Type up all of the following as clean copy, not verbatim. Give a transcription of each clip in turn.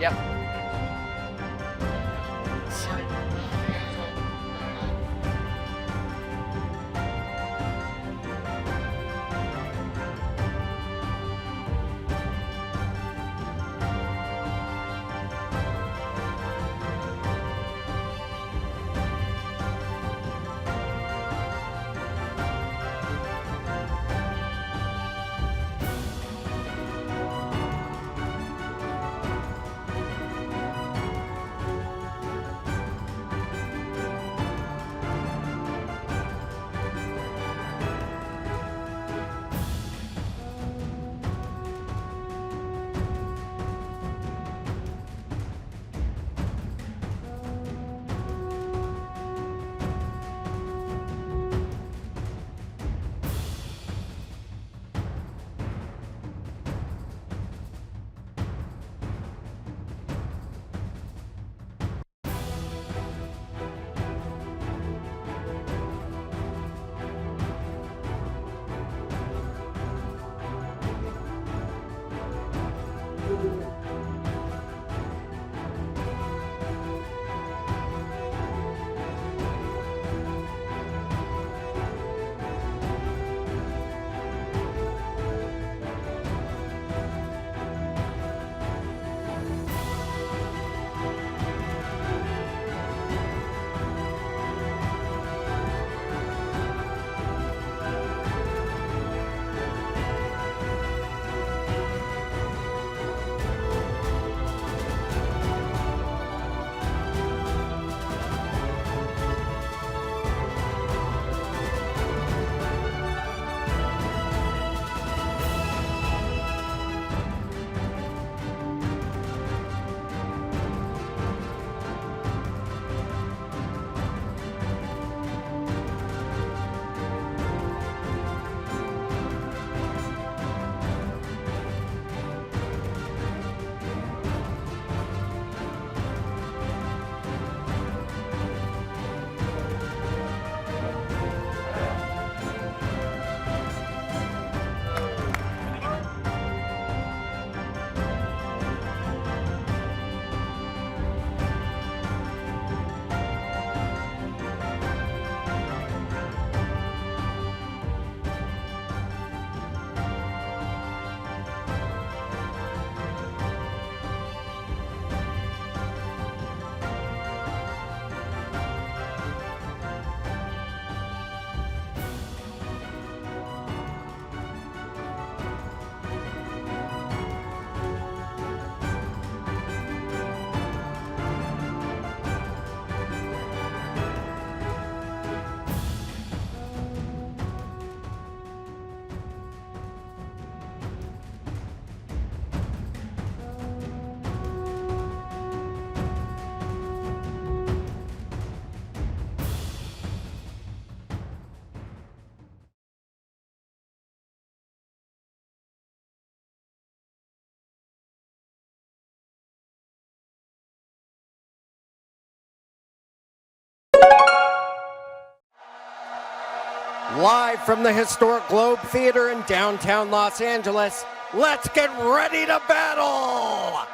Yep. Live from the historic Globe Theater in downtown Los Angeles, let's get ready to battle!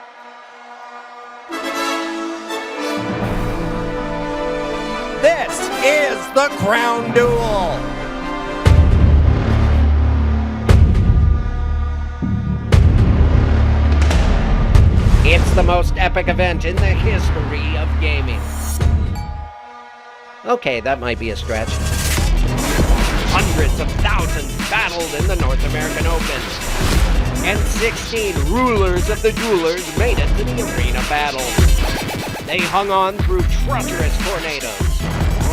This is the Crown Duel! It's the most epic event in the history of gaming. Okay, that might be a stretch. Hundreds of thousands battled in the North American Open, and 16 rulers of the jewelers made it to the arena battle. They hung on through treacherous tornadoes,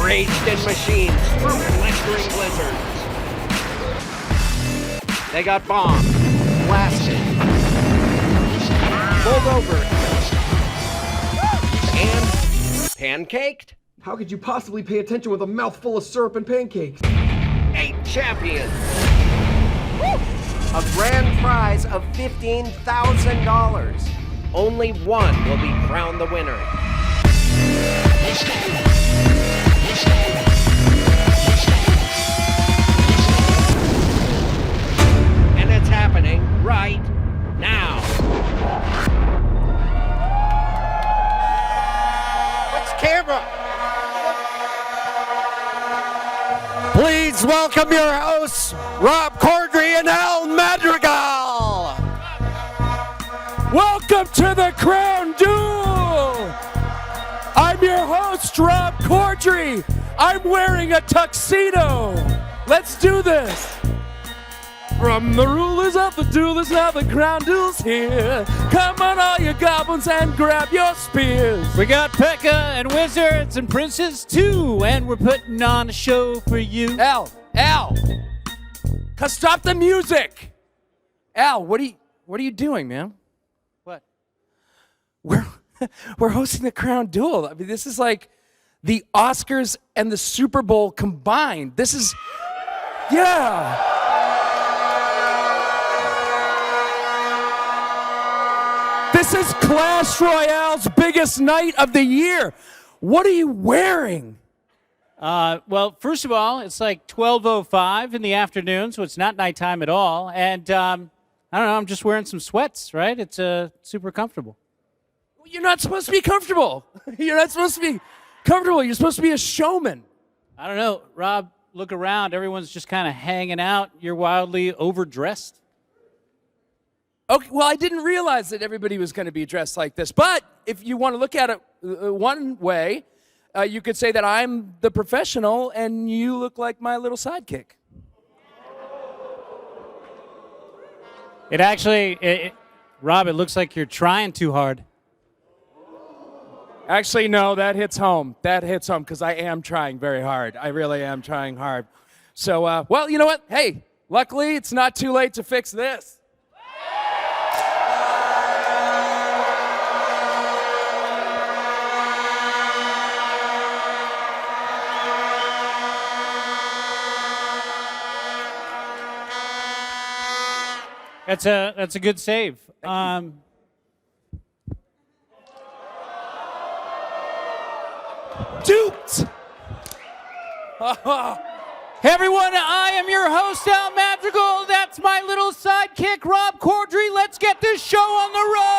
raged in machines through blistering blizzards. They got bombed, blasted, pulled over, and pancaked? How could you possibly pay attention with a mouthful of syrup and pancakes? 8 champions! A grand prize of $15,000. Only one will be crowned the winner. And it's happening right now. Please welcome your hosts, Rob Corddry and Al Madrigal. Welcome to the Crown Duel. I'm your host, Rob Corddry. I'm wearing a tuxedo. Let's do this. From the rulers of the duelers, now the Crown Duel's here. Come on, all you goblins, and grab your spears. We got P.E.K.K.A. and wizards and princes too, and we're putting on a show for you. Al, stop the music. Al, what are you doing, man? What? We're hosting the Crown Duel. I mean, this is like the Oscars and the Super Bowl combined. This is, yeah. This is Clash Royale's biggest night of the year. What are you wearing? Well, first of all, it's like 12:05 in the afternoon, so it's not nighttime at all. And I don't know, I'm just wearing some sweats, right? It's super comfortable. You're not supposed to be comfortable. You're not supposed to be comfortable. You're supposed to be a showman. I don't know, Rob, look around. Everyone's just kind of hanging out. You're wildly overdressed. Okay, well, I didn't realize that everybody was going to be dressed like this. But if you want to look at it one way, you could say that I'm the professional and you look like my little sidekick. It actually, Rob, it looks like you're trying too hard. Actually, no, that hits home. That hits home because I am trying very hard. I really am trying hard. So, well, you know what? Hey, luckily, it's not too late to fix this. That's a good save. Duped! Hey everyone, I am your host, Al Madrigal. That's my little sidekick, Rob Corddry. Let's get this show on the road!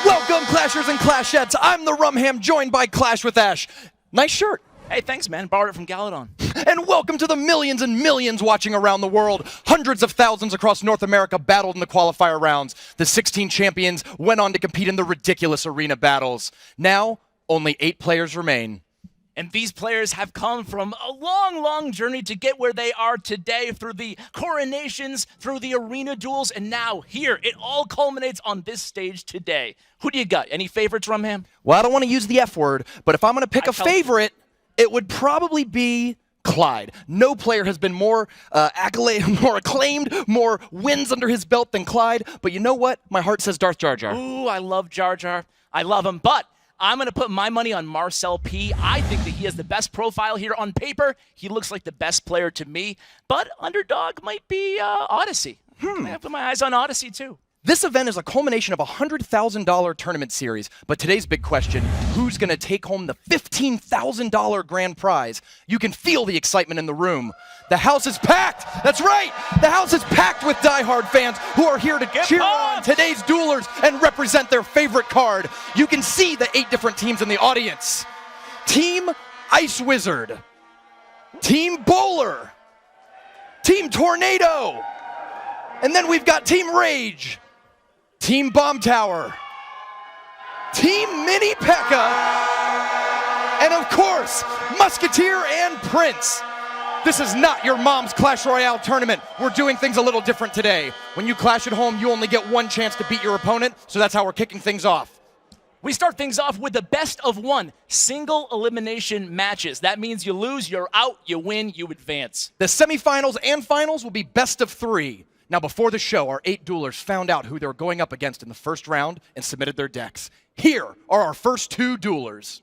Welcome, Clashers and Clashettes. I'm the Rumham, joined by Clash with Ash. Nice shirt. Hey, thanks, man. Borrowed it from Galadon. And welcome to the millions and millions watching around the world. Hundreds of thousands across North America battled in the qualifier rounds. The 16 champions went on to compete in the ridiculous arena battles. Now, only 8 players remain. And these players have come from a long, long journey to get where they are today, through the coronations, through the arena duels, and now here, it all culminates on this stage today. Who do you got? Any favorites, Rumham? Well, I don't want to use the F word, but if I'm going to pick a favorite, it would probably be Clyde. No player has been more more acclaimed, more wins under his belt than Clyde. But you know what? My heart says Darth JarJar. Ooh, I love JarJar. I love him, but I'm going to put my money on Marcel P. I think that he has the best profile here on paper. He looks like the best player to me, but underdog might be Odyssey. I put my eyes on Odyssey, too. This event is a culmination of a $100,000 tournament series, but today's big question, who's going to take home the $15,000 grand prize? You can feel the excitement in the room. The house is packed. That's right. The house is packed with diehard fans who are here to cheer on today's duelers and represent their favorite card. You can see the 8 different teams in the audience. Team Ice Wizard, Team Bowler, Team Tornado, and then we've got Team Rage, Team Bomb Tower, Team Mini P.E.K.K.A, and of course, Musketeer and Prince. This is not your mom's Clash Royale tournament. We're doing things a little different today. When you clash at home, you only get one chance to beat your opponent, so that's how we're kicking things off. We start things off with the best of 1, single elimination matches. That means you lose, you're out, you win, you advance. The semifinals and finals will be best of 3. Now, before the show, our 8 duelers found out who they were going up against in the first round and submitted their decks. Here are our first 2 duelers.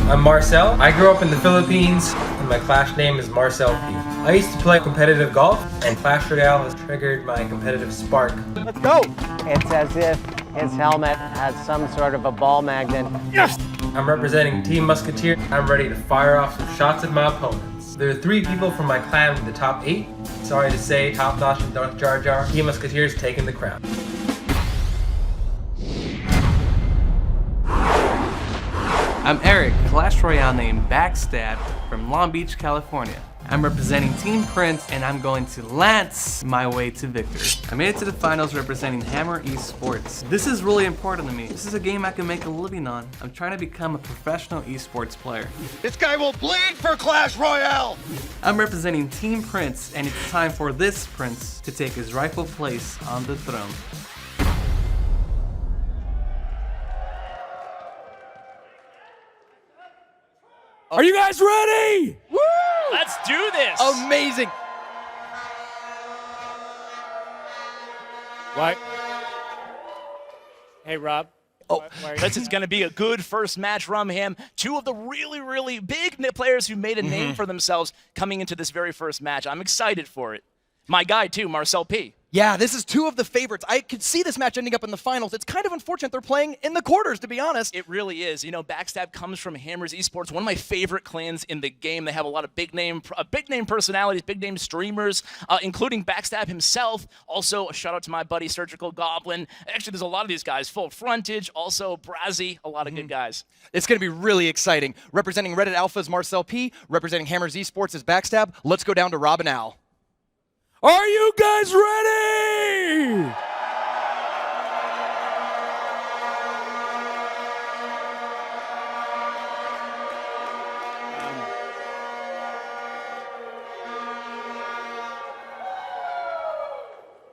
I'm Marcel. I grew up in the Philippines, and my Clash name is Marcel P. I used to play competitive golf, and Clash Royale has triggered my competitive spark. Let's go! It's as if his helmet has some sort of a ball magnet. Yes! I'm representing Team Musketeer. I'm ready to fire off some shots at my opponents. There are 3 people from my clan in the top 8. Sorry to say, Topnotch and Darth JarJar. Team Musketeers taking the crown. I'm Eric, Clash Royale named Backstab from Long Beach, California. I'm representing Team Prince and I'm going to lance my way to victory. I made it to the finals representing Hammer Esports. This is really important to me. This is a game I can make a living on. I'm trying to become a professional esports player. This guy will bleed for Clash Royale! I'm representing Team Prince and it's time for this prince to take his rightful place on the throne. Are you guys ready? Woo! Let's do this. Amazing. Why? Hey, Rob. Oh, This is going to be a good first match from him. Two of the really, really big players who made a name for themselves coming into this very first match. I'm excited for it. My guy, too, Marcel P. Yeah, this is two of the favorites. I could see this match ending up in the finals. It's kind of unfortunate they're playing in the quarters, to be honest. It really is. You know, Backstab comes from Hammers Esports, one of my favorite clans in the game. They have a lot of big name personalities, big name streamers, including Backstab himself. Also, a shout out to my buddy Surgical Goblin. Actually, there's a lot of these guys. Full Frontage, also Brazzy, a lot of good guys. It's going to be really exciting. Representing Reddit Alpha is Marcel P. Representing Hammers Esports is Backstab. Let's go down to Rob and Al. Are you guys ready?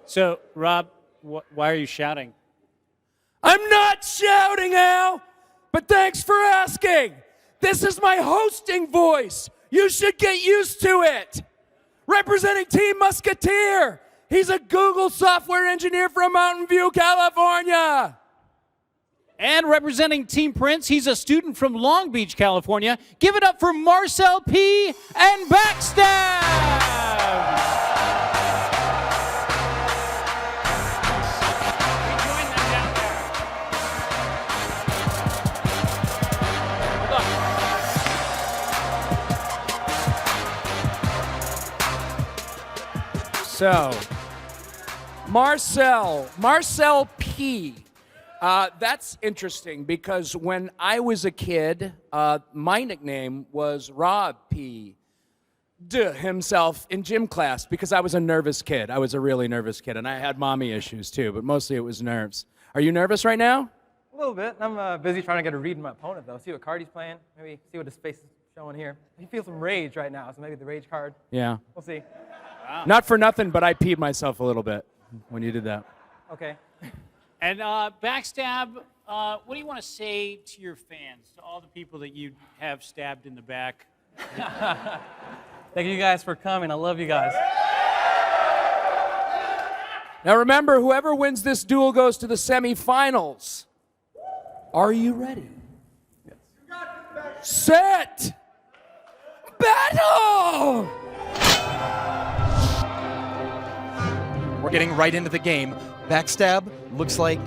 So, Rob, why are you shouting? I'm not shouting, Al, but thanks for asking. This is my hosting voice. You should get used to it. Representing Team Musketeer. He's a Google software engineer from Mountain View, California. And representing Team Prince, he's a student from Long Beach, California. Give it up for Marcel P. and Backstab. So, Marcel P. That's interesting because when I was a kid, my nickname was Rob P. himself in gym class because I was a nervous kid. I was a really nervous kid, and I had mommy issues too, but mostly it was nerves. Are you nervous right now? A little bit. I'm busy trying to get a read on my opponent, though. See what card he's playing. Maybe see what his face is showing here. He feels some rage right now, so maybe the rage card. Yeah. We'll see. Wow. Not for nothing, but I peed myself a little bit when you did that. Okay. And Backstab, what do you want to say to your fans, to all the people that you have stabbed in the back? Thank you guys for coming. I love you guys. Now remember, whoever wins this duel goes to the semifinals. Are you ready? Yes. Set! Battle! We're getting right into the game. Backstab looks like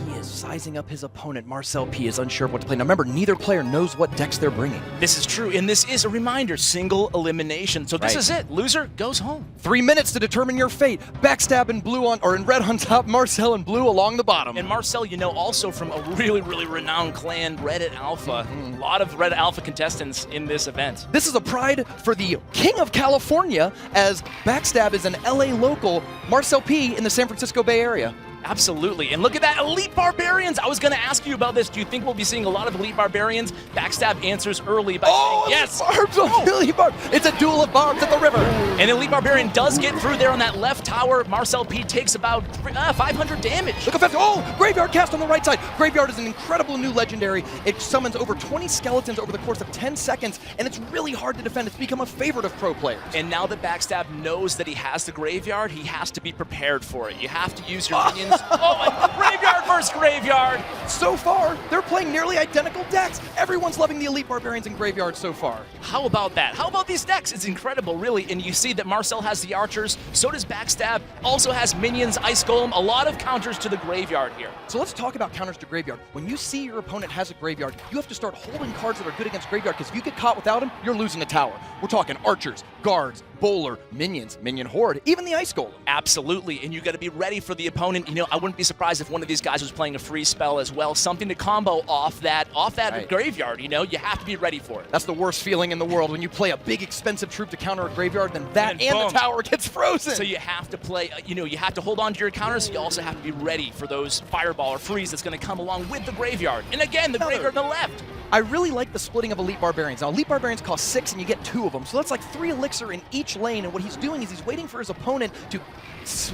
he is sizing up his opponent. Marcel P. is unsure of what to play. Now remember, neither player knows what decks they're bringing. This is true, and this is a reminder, single elimination. So this Right. is it. Loser goes home. 3 minutes to determine your fate. Backstab in blue on, or in red on top, Marcel in blue along the bottom. And Marcel, you know, also from a really, really renowned clan, Reddit Alpha. A lot of Reddit Alpha contestants in this event. This is a pride for the King of California, as Backstab is an LA local, Marcel P. in the San Francisco Bay Area. Absolutely. And look at that, Elite Barbarians. I was going to ask you about this. Do you think we'll be seeing a lot of Elite Barbarians? Backstab answers early by saying yes. Barbs on Elite Barb. It's a duel of barbs at the river. And Elite Barbarian does get through there on that left tower. Marcel P takes about 500 damage. Look how fast. Oh, Graveyard cast on the right side. Graveyard is an incredible new legendary. It summons over 20 skeletons over the course of 10 seconds, and it's really hard to defend. It's become a favorite of pro players. And now that Backstab knows that he has the Graveyard, he has to be prepared for it. You have to use your minions. Oh, and Graveyard versus Graveyard. So far, they're playing nearly identical decks. Everyone's loving the Elite Barbarians and Graveyard so far. How about that? How about these decks? It's incredible, really. And you see that Marcel has the Archers, so does Backstab, also has Minions, Ice Golem, a lot of counters to the Graveyard here. So let's talk about counters to Graveyard. When you see your opponent has a Graveyard, you have to start holding cards that are good against Graveyard, because if you get caught without him, you're losing a tower. We're talking Archers, Guards, bowler, minions, minion horde, even the ice golem. Absolutely, and you got to be ready for the opponent. You know, I wouldn't be surprised if one of these guys was playing a free spell as well, something to combo off that Right. graveyard. You know, you have to be ready for it. That's the worst feeling in the world when you play a big expensive troop to counter a graveyard, then that And and boom. the tower gets frozen. So you have to play, you know, you have to hold on to your counters. You also have to be ready for those fireball or freeze that's going to come along with the graveyard. And again, the graveyard on the left. I really like the splitting of Elite Barbarians. Now, Elite Barbarians cost 6 and you get 2 of them, so that's like 3 elixir in each lane, and what he's doing is he's waiting for his opponent to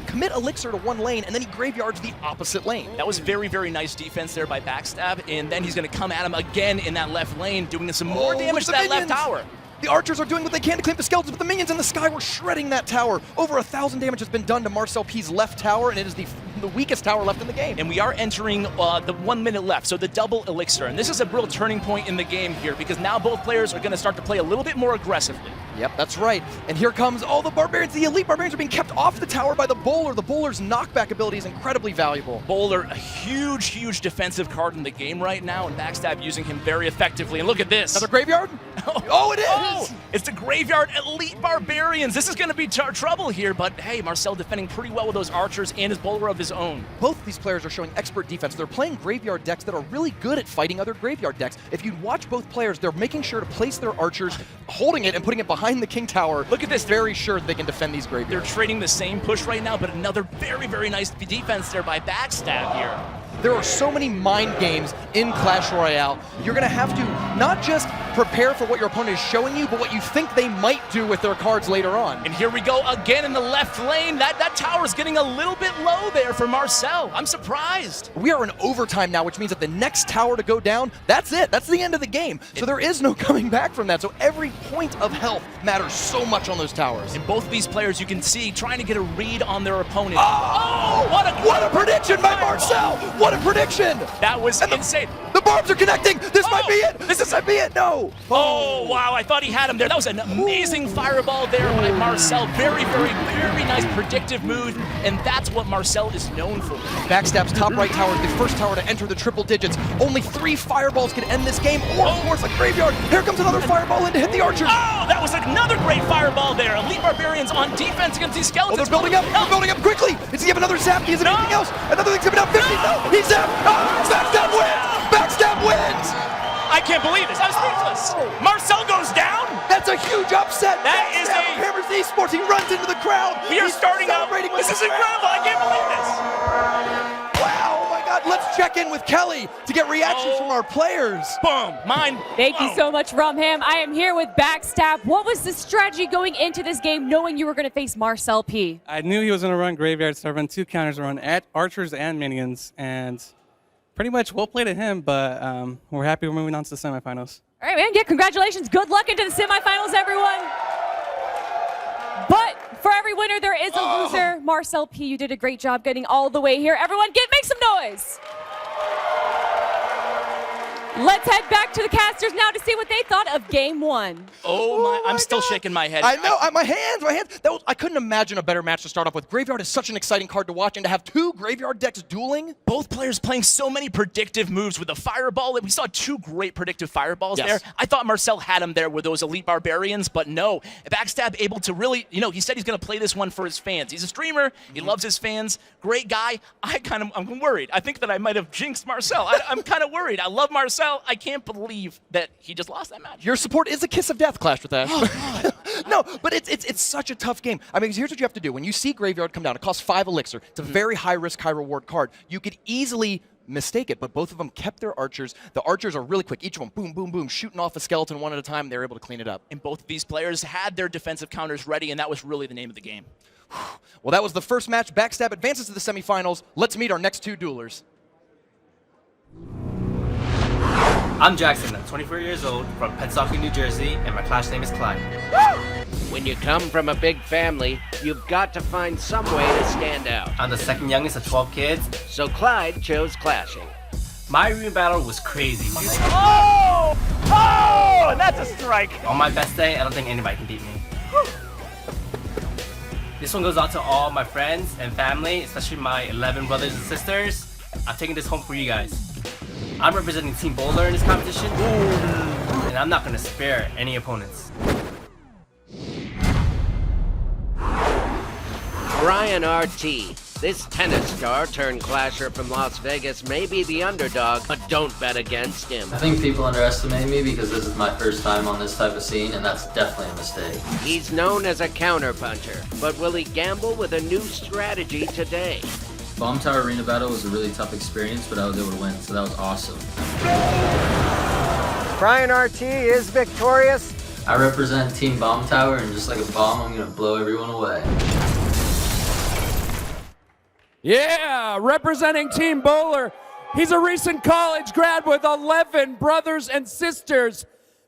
commit elixir to one lane, and then he graveyards the opposite lane. That was very, very nice defense there by Backstab, and then he's going to come at him again in that left lane, doing some more damage to that left tower. The archers are doing what they can to clean up the skeletons, but the minions in the sky were shredding that tower. Over 1,000 damage has been done to Marcel P's left tower, and it is the weakest tower left in the game. And we are entering the 1 minute left, so the double elixir. And this is a real turning point in the game here, because now both players are going to start to play a little bit more aggressively. Yep, that's right. And here comes all the barbarians. The elite barbarians are being kept off the tower by the bowler. The bowler's knockback ability is incredibly valuable. Bowler, a huge, huge defensive card in the game right now, and Backstab using him very effectively. And look at this. Another graveyard? Oh, it is! Oh, it's the graveyard elite barbarians. This is going to be trouble here, but hey, Marcel defending pretty well with those archers and his bowler of his own. Both of these players are showing expert defense. They're playing graveyard decks that are really good at fighting other graveyard decks. If you watch both players, they're making sure to place their archers, holding it and putting it behind the king tower. Look at this. Very sure they can defend these graveyards. They're trading the same push right now, but another very, very nice defense there by Backstab here. There are so many mind games in Clash Royale. You're going to have to not just prepare for what your opponent is showing you, but what you think they might do with their cards later on. And here we go again in the left lane. That tower's getting a little bit low there for Marcel. I'm surprised. We are in overtime now, which means that the next tower to go down, that's it. That's the end of the game. So there is no coming back from that. So every point of health matters so much on those towers. And both of these players, you can see, trying to get a read on their opponent. Oh, what a prediction by Marcel! What a prediction! That was insane. The barbs are connecting. This might be it. This might be it. No. Oh, wow. I thought he had him there. That was an amazing fireball there by Marcel. Very, very, very nice predictive move, and that's what Marcel is known for. Backstab's top right tower is the first tower to enter the triple digits. Only 3 fireballs can end this game, or it's like graveyard. Here comes another fireball in to hit the archers. Oh, that was another great fireball there. Elite Barbarians on defense against these skeletons. Oh, they're building up. They're building up quickly. Does he have another zap? Is it anything else? Another thing's coming down. 50. No, he's zapped. Backstab wins. Backstab wins. I can't believe this. I'm speechless. Marcel goes down. That's a huge upset. That is Hammers Esports. He runs into the crowd. We are starting up. This is incredible. I can't believe this. Wow. Oh my God. Let's check in with Kelly to get reactions from our players. Boom. Mine. Thank you so much, Rumham. I am here with Backstab. What was the strategy going into this game, knowing you were going to face Marcel P? I knew he was going to run graveyard, so I run 2 counters, run at archers and minions, and pretty much well played at him, but we're happy we're moving on to the semifinals. All right, man. Yeah, congratulations. Good luck into the semifinals, everyone. But for every winner, there is a loser. Marcel P, you did a great job getting all the way here. Everyone, make some noise. Let's head back to the casters now to see what they thought of game 1. Oh my! I'm still shaking my head. I know. My hands. I couldn't imagine a better match to start off with. Graveyard is such an exciting card to watch, and to have 2 graveyard decks dueling. Both players playing so many predictive moves with the fireball. We saw 2 great predictive fireballs there. I thought Marcel had him there with those elite barbarians, but no. Backstab able to really, he said he's going to play this one for his fans. He's a streamer. He loves his fans. Great guy. I'm worried. I think that I might have jinxed Marcel. I'm kind of worried. I love Marcel. I can't believe that he just lost that match. Your support is a kiss of death, Clash with Ash. No, but it's such a tough game. I mean, here's what you have to do. When you see Graveyard come down, it costs 5 elixir. It's a very high risk, high reward card. You could easily mistake it, but both of them kept their archers. The archers are really quick. Each one, boom, boom, boom, shooting off a skeleton one at a time. They're able to clean it up. And both of these players had their defensive counters ready, and that was really the name of the game. Well, that was the first match. Backstab advances to the semifinals. Let's meet our next 2 duelers. I'm Jackson. I'm 24 years old from Pensacola, New Jersey, and my clash name is Clyde. When you come from a big family, you've got to find some way to stand out. I'm the second youngest of 12 kids. So Clyde chose clashing. My arena battle was crazy. Oh! Oh! And that's a strike. On my best day, I don't think anybody can beat me. This one goes out to all my friends and family, especially my 11 brothers and sisters. I'm taking this home for you guys. I'm representing Team Bowler in this competition, and I'm not going to spare any opponents. Brian RT. This tennis star turned clasher from Las Vegas may be the underdog, but don't bet against him. I think people underestimate me because this is my first time on this type of scene, and that's definitely a mistake. He's known as a counterpuncher, but will he gamble with a new strategy today? Bomb Tower Arena Battle was a really tough experience, but I was able to win, so that was awesome. Brian RT is victorious. I represent Team Bomb Tower, and just like a bomb, I'm gonna blow everyone away. Yeah, representing Team Bowler. He's a recent college grad with 11 brothers and sisters.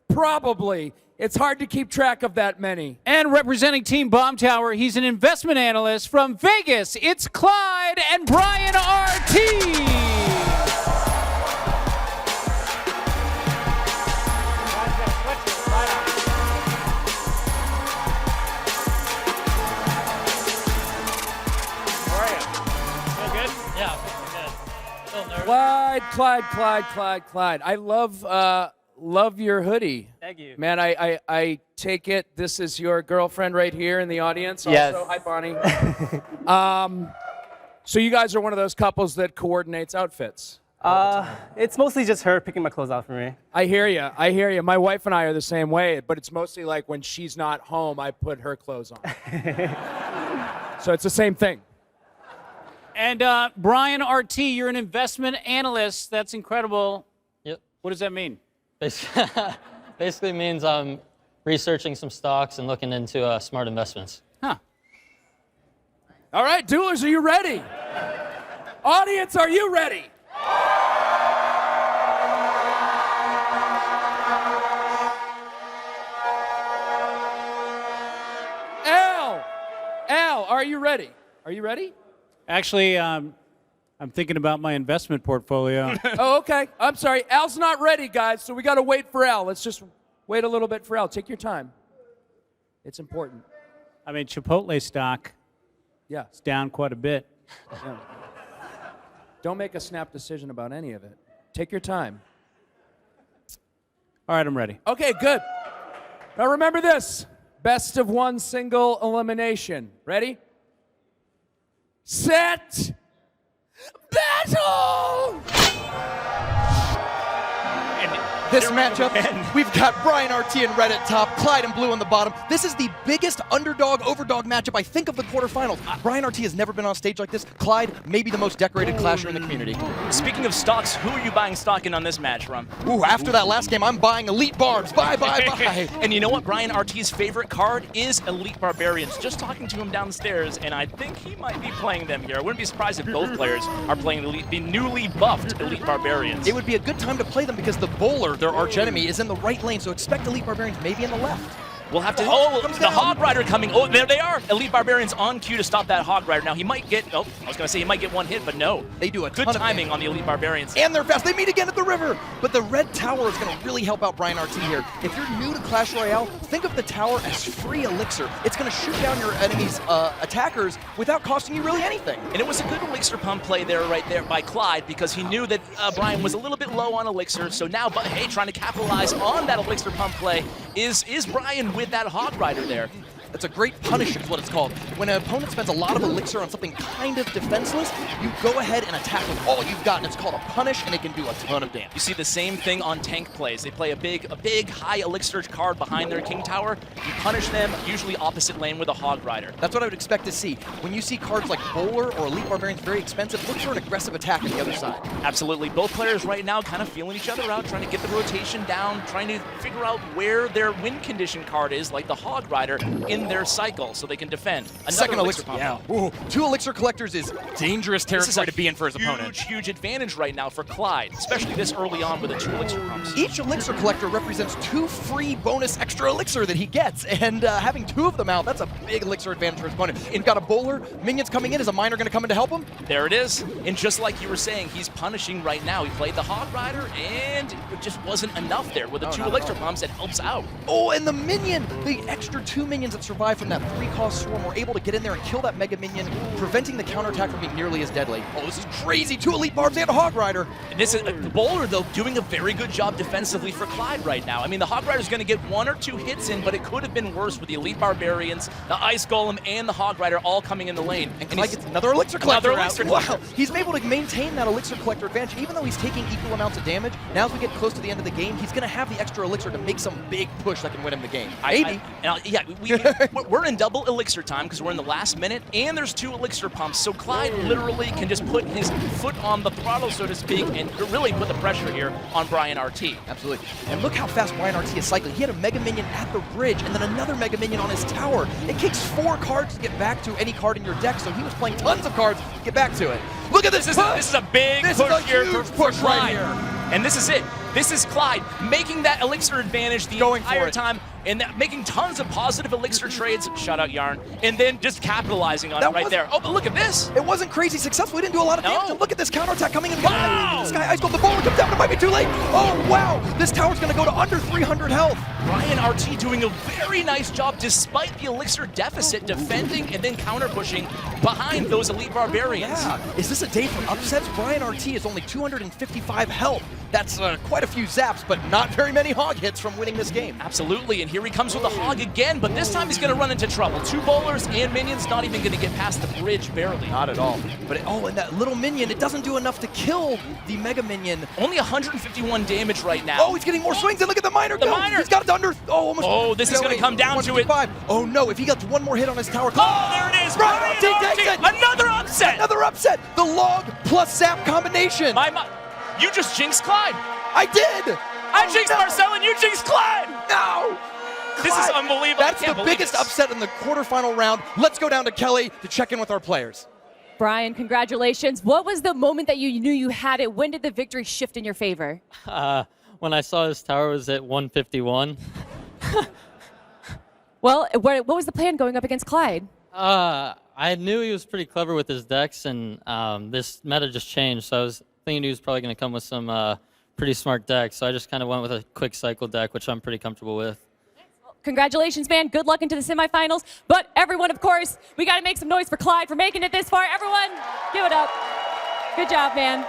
Probably. It's hard to keep track of that many. And representing Team Bomb Tower, he's an investment analyst from Vegas. It's Clyde and Brian RT. Clyde. I love your hoodie. Thank you. Man, I take it this is your girlfriend right here in the audience. Yes. Also, hi, Bonnie. So you guys are one of those couples that coordinates outfits. It's mostly just her picking my clothes out for me. I hear you. My wife and I are the same way, but it's mostly like when she's not home, I put her clothes on. So it's the same thing. And Brian RT, you're an investment analyst. That's incredible. Yep. What does that mean? Basically means I'm researching some stocks and looking into smart investments. Huh. All right, duelers, are you ready? Audience, are you ready? Al, are you ready? Are you ready? Actually, I'm thinking about my investment portfolio. Oh, okay. I'm sorry. Al's not ready, guys, so we got to wait for Al. Let's just wait a little bit for Al. Take your time. It's important. I mean, Chipotle stock is down quite a bit. Yeah. Don't make a snap decision about any of it. Take your time. All right, I'm ready. Okay, good. Now remember this. Best of one single elimination. Ready? Set. Battle! This matchup, we've got Brian RT in red at top, Clyde in blue on the bottom. This is the biggest underdog-overdog matchup, I think, of the quarterfinals. Brian RT has never been on stage like this. Clyde, maybe the most decorated clasher in the community. Speaking of stocks, who are you buying stock in on this match from? Ooh, after that last game, I'm buying Elite Barbs. Bye. And you know what? Brian RT's favorite card is Elite Barbarians. Just talking to him downstairs, and I think he might be playing them here. I wouldn't be surprised if both players are playing the newly buffed Elite Barbarians. It would be a good time to play them because the bowler, their archenemy, is in the right lane, so expect Elite Barbarians maybe in the left. We'll have to. Oh, the Hog Rider coming. Oh, there they are. Elite Barbarians on cue to stop that Hog Rider. Now he might get. Oh, I was gonna say he might get one hit, but no. They do a good timing on the Elite Barbarians. And they're fast. They meet again at the river. But the red tower is gonna really help out Brian RT here. If you're new to Clash Royale, think of the tower as free elixir. It's gonna shoot down your enemy's attackers without costing you really anything. And it was a good elixir pump play right there by Clyde because he knew that Brian was a little bit low on elixir. So now, but hey, trying to capitalize on that elixir pump play is Brian with that Hog Rider there. It's a great punish is what it's called. When an opponent spends a lot of elixir on something kind of defenseless, you go ahead and attack with all you've got, and it's called a punish, and it can do a ton of damage. You see the same thing on tank plays. They play a big high elixir card behind their King Tower. You punish them, usually opposite lane with a Hog Rider. That's what I would expect to see. When you see cards like Bowler or Elite Barbarians very expensive, look for an aggressive attack on the other side. Absolutely. Both players right now kind of feeling each other out, trying to get the rotation down, trying to figure out where their win condition card is, like the Hog Rider, in their cycle, so they can defend. Second elixir pump. Yeah. Ooh, 2 elixir collectors is dangerous territory to be in for his opponent. Huge advantage right now for Clyde, especially this early on with the 2 elixir pumps. Each elixir collector represents 2 free bonus extra elixir that he gets, and having 2 of them out, that's a big elixir advantage for his opponent. And you've got a bowler, minions coming in. Is a miner going to come in to help him? There it is. And just like you were saying, he's punishing right now. He played the Hog Rider, and it just wasn't enough there. With the 2 elixir pumps, it helps out. Oh, and the minion, the extra 2 minions that survive from that 3-cost swarm were able to get in there and kill that Mega Minion, preventing the counterattack from being nearly as deadly. Oh, this is crazy. 2 Elite Barbs and a Hog Rider. And this is Bowler, though, doing a very good job defensively for Clyde right now. I mean, the Hog Rider's going to get 1 or 2 hits in, but it could have been worse with the Elite Barbarians, the Ice Golem, and the Hog Rider all coming in the lane. And Clyde gets another Elixir Collector. Wow. He's able to maintain that Elixir Collector advantage, even though he's taking equal amounts of damage. Now as we get close to the end of the game, he's going to have the extra Elixir to make some big push that can win him the game. Maybe. We're in double Elixir time because we're in the last minute, and there's 2 Elixir pumps, so Clyde literally can just put his foot on the throttle, so to speak, and really put the pressure here on Brian RT. Absolutely. And look how fast Brian RT is cycling. He had a Mega Minion at the bridge, and then another Mega Minion on his tower. It takes 4 cards to get back to any card in your deck, so he was playing tons of cards to get back to it. Look at this. This is a big push here for push Clyde. right here. And this is it. This is Clyde making that Elixir advantage the entire time, and making tons of positive Elixir trades, shout out Yarn, and then just capitalizing on it right there. Oh, but look at this. It wasn't crazy successful. He didn't do a lot of damage. And look at this counterattack coming in. Wow. This guy Ice Gold, the Bowler comes down, it might be too late. Oh, wow. This tower's going to go to under 300 health. Brian RT doing a very nice job despite the Elixir deficit, defending and then counter pushing behind those Elite Barbarians. Yeah. Is this a day for upsets? Brian RT is only 255 health. That's quite a few zaps, but not very many Hog hits from winning this game. Absolutely, and here he comes with a Hog again, but this time he's going to run into trouble. 2 Bowlers and Minions not even going to get past the bridge, barely. Not at all. But and that little Minion, it doesn't do enough to kill the Mega Minion. Only 151 damage right now. Oh, he's getting more swings, and look at the Miner go. He's got it under, almost. Oh, this is going to come down to it. Oh no, if he gets 1 more hit on his tower. Oh, there it is. Brian RT takes it. Another upset. Another upset. The Log plus Zap combination. You just jinxed Clyde. I did. I jinxed Marcel and you jinxed Clyde. No. This is unbelievable. That's the biggest upset in the quarterfinal round. Let's go down to Kelly to check in with our players. Brian, congratulations. What was the moment that you knew you had it? When did the victory shift in your favor? When I saw his tower was at 151. Well, what was the plan going up against Clyde? I knew he was pretty clever with his decks, and this meta just changed, so I was thinking he was probably going to come with some pretty smart decks, so I just kind of went with a quick cycle deck, which I'm pretty comfortable with. Congratulations, man. Good luck into the semifinals. But everyone, of course, we got to make some noise for Clyde for making it this far. Everyone, give it up. Good job, man.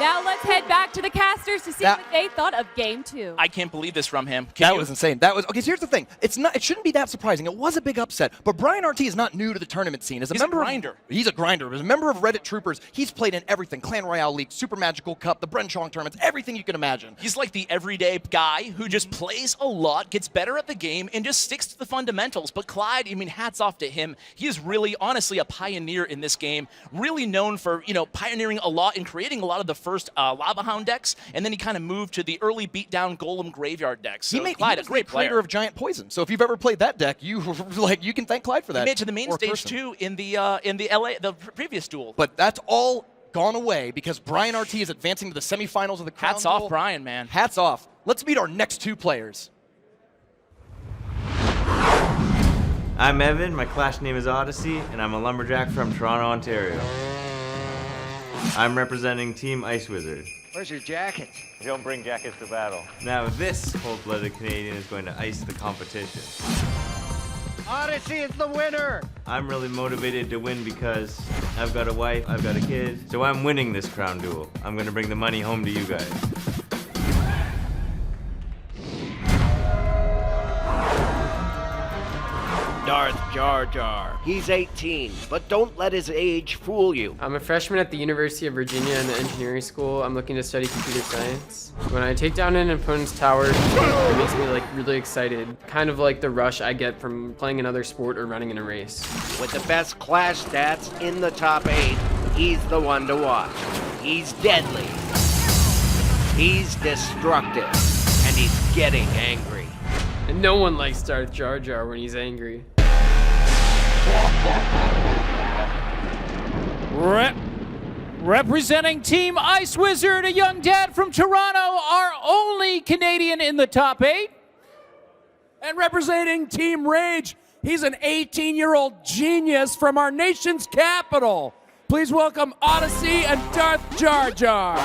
Now let's head back to the casters to see what they thought of game 2. I can't believe this from him. That was insane. That was okay. So here's the thing. It shouldn't be that surprising. It was a big upset, but Brian RT is not new to the tournament scene. He's a grinder. He's a grinder. As a member of Reddit Troopers, he's played in everything: Clan Royale League, Super Magical Cup, the Brenchong tournaments, everything you can imagine. He's like the everyday guy who just plays a lot, gets better at the game, and just sticks to the fundamentals. But Clyde, I mean, hats off to him. He is really, honestly, a pioneer in this game. Really known for pioneering a lot and creating a lot of the first Lava Hound decks, and then he kind of moved to the early beatdown Golem Graveyard decks. So Clyde, he was a great player of Giant Poison. So if you've ever played that deck, you can thank Clyde for that. He made it to the main stage too in the previous duel. But that's all gone away because Brian RT is advancing to the semifinals of the Crown Hats Duel. off, Brian, man. Hats off. Let's meet our next 2 players. I'm Evan, my clash name is Odyssey, and I'm a lumberjack from Toronto, Ontario. I'm representing Team Ice Wizard. Where's your jacket? You don't bring jackets to battle. Now this cold-blooded Canadian is going to ice the competition. Odyssey is the winner! I'm really motivated to win because I've got a wife, I've got a kid, so I'm winning this crown duel. I'm going to bring the money home to you guys. Darth JarJar. He's 18, but don't let his age fool you. I'm a freshman at the University of Virginia in the engineering school. I'm looking to study computer science. When I take down an opponent's tower, it makes me really excited. Kind of like the rush I get from playing another sport or running in a race. With the best clash stats in the top 8, he's the one to watch. He's deadly. He's destructive. And he's getting angry. And no one likes Darth JarJar when he's angry. Representing Team Ice Wizard, a young dad from Toronto, our only Canadian in the top 8. And representing Team Rage, he's an 18-year-old genius from our nation's capital. Please welcome Odyssey and Darth JarJar.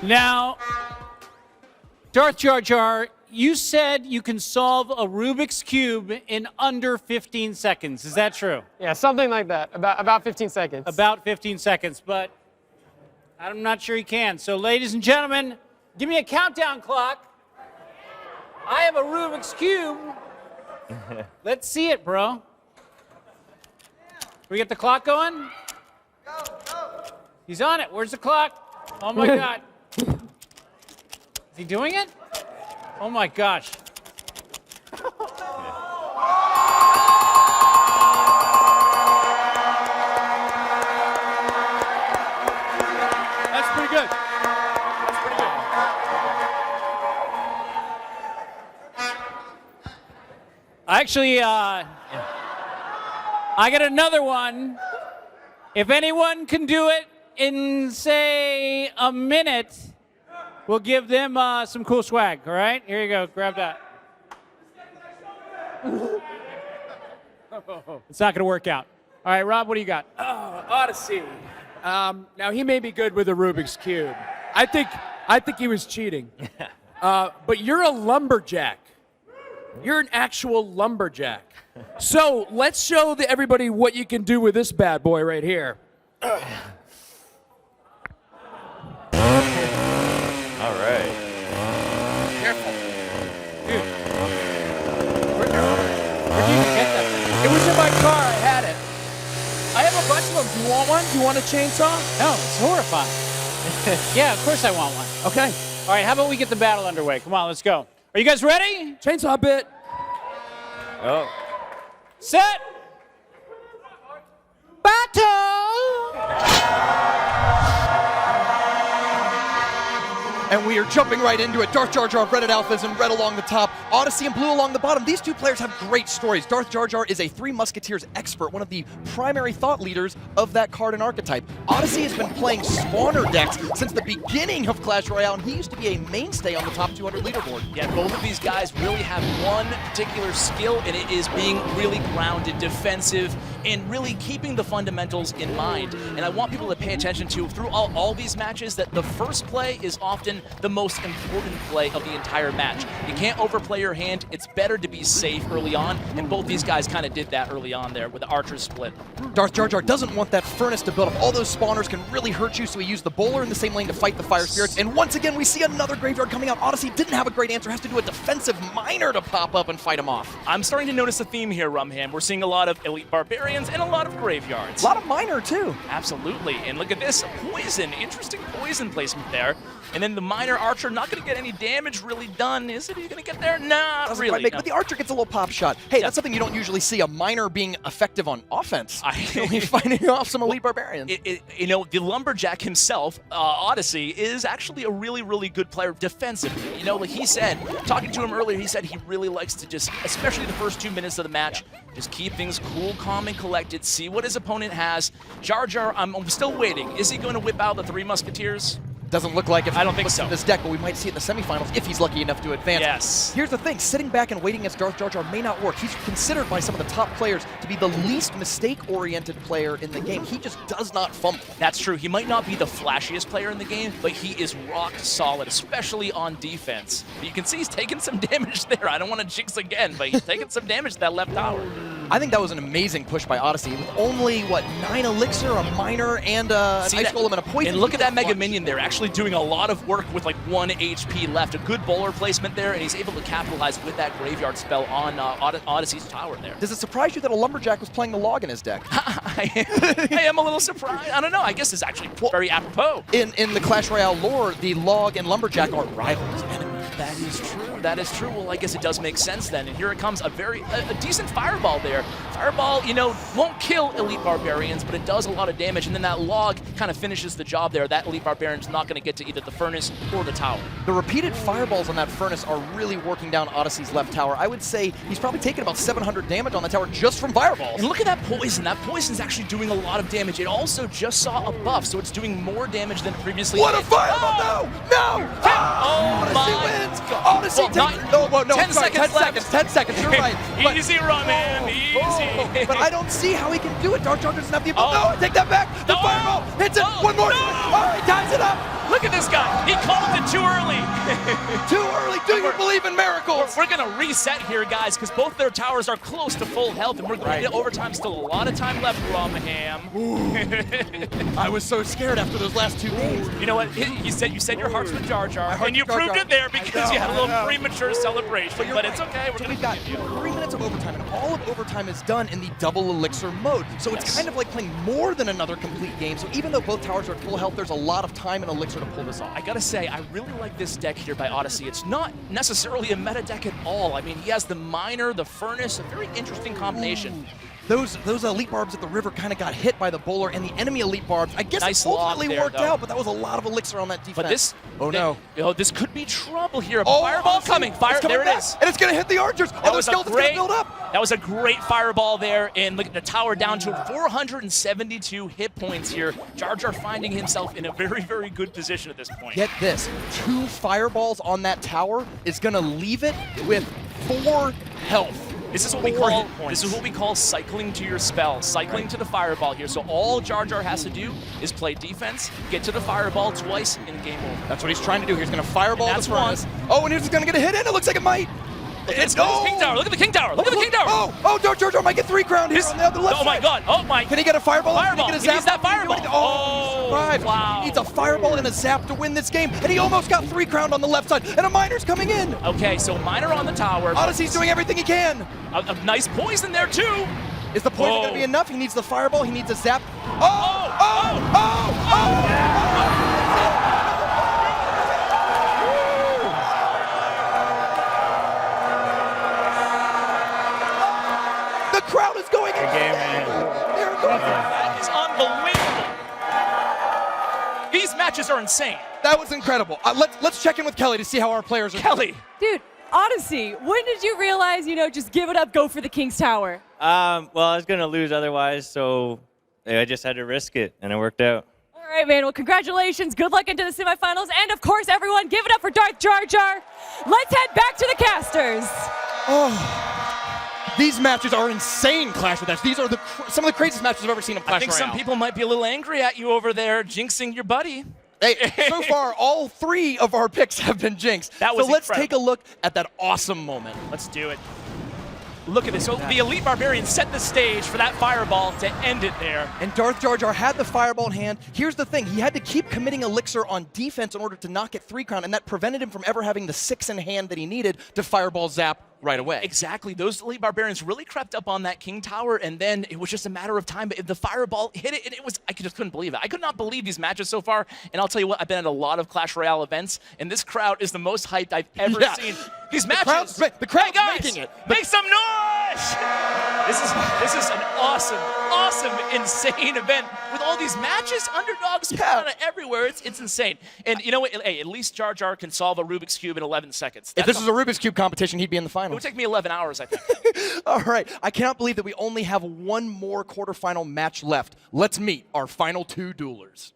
Now, Darth JarJar, you said you can solve a Rubik's Cube in under 15 seconds. Is that true? Yeah, something like that. About 15 seconds. About 15 seconds, but I'm not sure he can. So, ladies and gentlemen, give me a countdown clock. I have a Rubik's Cube. Let's see it, bro. We get the clock going? He's on it. Where's the clock? Oh, my God. Is he doing it? Oh, my gosh. That's pretty good. That's pretty good. Actually, I got another one. If anyone can do it in, say, a minute, we'll give them some cool swag, all right? Here you go. Grab that. It's not going to work out. All right, Rob, what do you got? Odyssey. Now, he may be good with a Rubik's Cube. I think he was cheating. But you're a lumberjack. You're an actual lumberjack. So let's show everybody what you can do with this bad boy right here. All right. Careful. Dude. Where'd you get that thing? It was in my car. I had it. I have a bunch of them. Do you want one? Do you want a chainsaw? No, it's horrifying. Yeah, of course I want one. Okay. All right, how about we get the battle underway? Come on, let's go. Are you guys ready? Chainsaw bit. Oh. Set. Battle. And we are jumping right into it. Darth JarJar, red at alphas, and red along the top. Odyssey and blue along the bottom. These two players have great stories. Darth JarJar is a Three Musketeers expert, one of the primary thought leaders of that card and archetype. Odyssey has been playing spawner decks since the beginning of Clash Royale, and he used to be a mainstay on the top 200 leaderboard. Yeah, both of these guys really have one particular skill, and it is being really grounded, defensive, and really keeping the fundamentals in mind. And I want people to pay attention to, through all these matches, that the first play is often the most important play of the entire match. You can't overplay your hand. It's better to be safe early on, and both these guys kind of did that early on there with the Archer's split. Darth JarJar doesn't want that furnace to build up. All those spawners can really hurt you, so he used the bowler in the same lane to fight the fire spirits. And once again, we see another graveyard coming out. Odyssey didn't have a great answer, has to do a defensive miner to pop up and fight him off. I'm starting to notice a theme here, Rumham. We're seeing a lot of elite barbarians and a lot of graveyards. A lot of miner, too. Absolutely. And look at this, poison. Interesting poison placement there. And then the miner Archer not going to get any damage really done. Is it? He's going to get there? Nah, not really. No. But the Archer gets a little pop shot. Hey, that's something you don't usually see, a miner being effective on offense. He's fighting off some elite barbarians. You know, the Lumberjack himself, Odyssey, is actually a really, really good player defensively. You know, like he said, talking to him earlier, he said he really likes to just, especially the first 2 minutes of the match, just keep things cool, calm, and collected, see what his opponent has. JarJar, I'm still waiting. Is he going to whip out the Three Musketeers? Doesn't look like it. I don't think so. This deck, but we might see it in the semifinals if he's lucky enough to advance. Yes. Here's the thing: sitting back and waiting against Darth JarJar may not work. He's considered by some of the top players to be the least mistake-oriented player in the game. He just does not fumble. That's true. He might not be the flashiest player in the game, but he is rock solid, especially on defense. But you can see he's taking some damage there. I don't want to jinx again, but he's taking some damage to that left tower. I think that was an amazing push by Odyssey with only, 9 elixir, a miner, and an ice golem and a poison. And look at that Mega Minion there, actually doing a lot of work with like 1 HP left. A good bowler placement there, and he's able to capitalize with that graveyard spell on Odyssey's tower there. Does it surprise you that a Lumberjack was playing the log in his deck? I am a little surprised. I don't know. I guess it's actually very apropos. In the Clash Royale lore, the log and Lumberjack are rivals, enemies. That is true. That is true. Well, I guess it does make sense then. And here it comes, a decent fireball there. Fireball, you know, won't kill elite barbarians, but it does a lot of damage. And then that log kind of finishes the job there. That elite barbarian's not going to get to either the furnace or the tower. The repeated fireballs on that furnace are really working down Odyssey's left tower. I would say he's probably taken about 700 damage on the tower just from fireballs. And look at that poison. That poison's actually doing a lot of damage. It also just saw a buff, so it's doing more damage than previously. What a fireball! No! Oh, Odyssey wins! Odyssey takes... 10 seconds left. 10 seconds, you're right. Easy, Ramen, easy. But I don't see how he can do it. Darth JarJar doesn't have the ability. No, take that back. The fireball hits it. One more. All right, ties it up. Look at this guy. He called it too early. Too early. Do you believe in miracles? We're going to reset here, guys, because both their towers are close to full health, and we're going into overtime. Still a lot of time left, Bromham. I was so scared after those last 2 games. You know what? You said your heart's with JarJar, and you proved it there because you had a little premature celebration, but it's okay. We're We've got 3 minutes of overtime, and all of overtime is done in the double elixir mode. So it's kind of like playing more than another complete game. So even though both towers are at full health, there's a lot of time and elixir to pull this off. I gotta say, I really like this deck here by Odyssey. It's not necessarily a meta deck at all. I mean, he has the Miner, the Furnace, a very interesting combination. Those elite barbs at the river kind of got hit by the bowler, and the enemy elite barbs, I guess Nice it ultimately lock there, worked though. out, but that was a lot of elixir on that defense. But this, oh no. This could be trouble here. A Oh, fireball Odyssey, coming. Fire, it's coming there back, it is. and it's gonna hit the archers. That Oh, the was a skeleton's gonna great, build up. that was a great fireball there, and look at the tower down to 472 hit points here. JarJar finding himself in a very, very good position at this point. Get this, 2 fireballs on that tower is gonna leave it with 4 health. This is what we call cycling to your spell, cycling to the fireball here. So all JarJar has to do is play defense, get to the fireball twice, and game over. That's what he's trying to do. He's gonna fireball And the that's furnace. Oh, and he's just gonna get a hit in. It looks like it might. It's the King Tower. Look at the King Tower. Look at the King Tower. Oh, JarJar might get 3 crown here on the other left Oh my side. God. Oh my. Can he get a fireball? Fireball. Can He he get a needs zap? that fireball. Oh, survived. Wow. He needs a fireball and a zap to win this game, and he almost got 3 crowned on the left side, and a miner's coming in. Okay, so Miner on the tower. Odyssey's doing everything he can. A nice poison there too. Is the poison going to be enough? He needs the fireball. He needs a zap. The crowd is going insane. That is unbelievable. These matches are insane. That was incredible. Let's check in with Kelly to see how our players are. Kelly. Dude, Odyssey, when did you realize, just give it up, go for the King's Tower? Well, I was going to lose otherwise, so I just had to risk it, and it worked out. All right, man. Well, congratulations. Good luck into the semifinals. And, of course, everyone, give it up for Darth JarJar. Let's head back to the casters. Oh, these matches are insane, Clash with Us. These are some of the craziest matches I've ever seen in Clash I think Royale. some people might be a little angry at you over there, jinxing your buddy. Hey, so far, all 3 of our picks have been jinxed. That was so let's incredible. take a look at that awesome moment. Let's do it. Look at this. So the Elite Barbarian set the stage for that fireball to end it there. And Darth JarJar had the fireball in hand. Here's the thing. He had to keep committing elixir on defense in order to not get 3 crown, and that prevented him from ever having the 6 in hand that he needed to fireball zap right away. Exactly. Those Elite Barbarians really crept up on that King Tower, and then it was just a matter of time. But if the fireball hit it, I just couldn't believe it. I could not believe these matches so far. And I'll tell you what, I've been at a lot of Clash Royale events, and this crowd is the most hyped I've ever seen. These matches. The crowd's hey guys, making it. Make some noise! This is an awesome, insane event with all these matches, underdogs kind of everywhere. It's insane. And you know what? Hey, at least JarJar can solve a Rubik's Cube in 11 seconds. If this was a Rubik's Cube competition, he'd be in the It finals. would take me 11 hours, I think. All right. I cannot believe that we only have 1 more quarterfinal match left. Let's meet our final 2 duelers.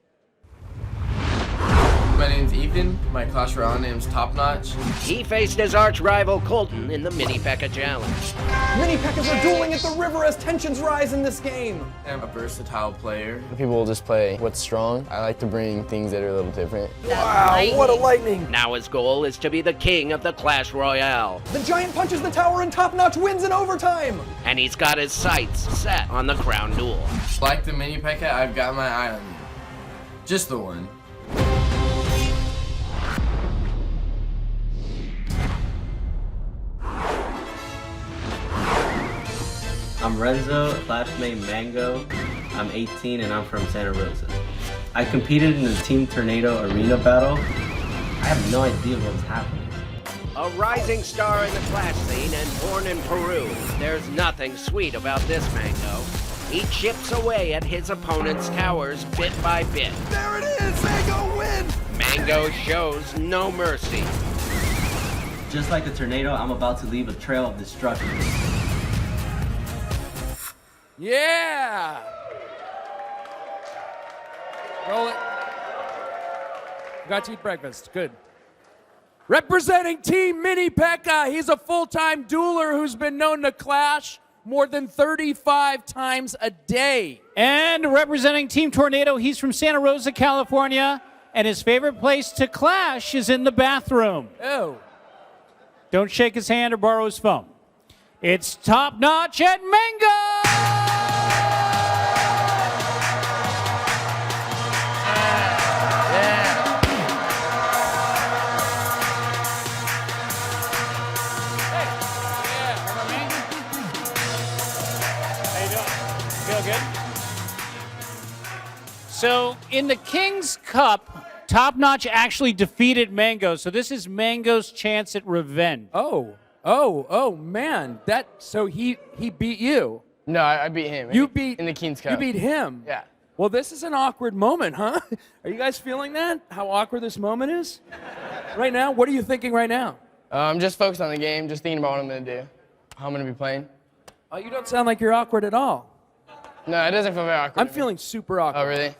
My name's Ethan. My Clash Royale name's Topnotch. He faced his arch rival Colton in the Mini P.E.K.K.A. Challenge. Mini P.E.K.K.A.s are dueling at the river as tensions rise in this game. I'm a versatile player. People will just play what's strong. I like to bring things that are a little different. Wow, what a lightning. Now his goal is to be the king of the Clash Royale. The giant punches the tower and Topnotch wins in overtime. And he's got his sights set on the Crown Duel. Like the Mini P.E.K.K.A., I've got my eye on you. Just the one. I'm Renzo, classmate Mango. I'm 18 and I'm from Santa Rosa. I competed in the Team Tornado Arena Battle. I have no idea what's happening. A rising star in the Clash scene and born in Peru, there's nothing sweet about this Mango. He chips away at his opponent's towers bit by bit. There it is! Mango wins! Mango shows no mercy. Just like a tornado, I'm about to leave a trail of destruction. Yeah! Roll it. Got to eat breakfast. Good. Representing Team Mini P.E.K.K.A., he's a full-time dueler who's been known to clash more than 35 times a day. And representing Team Tornado, he's from Santa Rosa, California, and his favorite place to clash is in the bathroom. Oh. Don't shake his hand or borrow his phone. It's Topnotch and Mango! Good. So in the King's Cup, Topnotch actually defeated Mango, so this is Mango's chance at revenge. Oh, man. So he beat you. No, I beat him. You beat in the King's Cup. You beat him. Yeah. Well, this is an awkward moment, huh? Are you guys feeling that? How awkward this moment is? Right now? What are you thinking right now? I'm just focused on the game, just thinking about what I'm going to do, how I'm going to be playing. Oh, you don't sound like you're awkward at all. No, it doesn't feel very awkward. I'm feeling super awkward. Oh, really?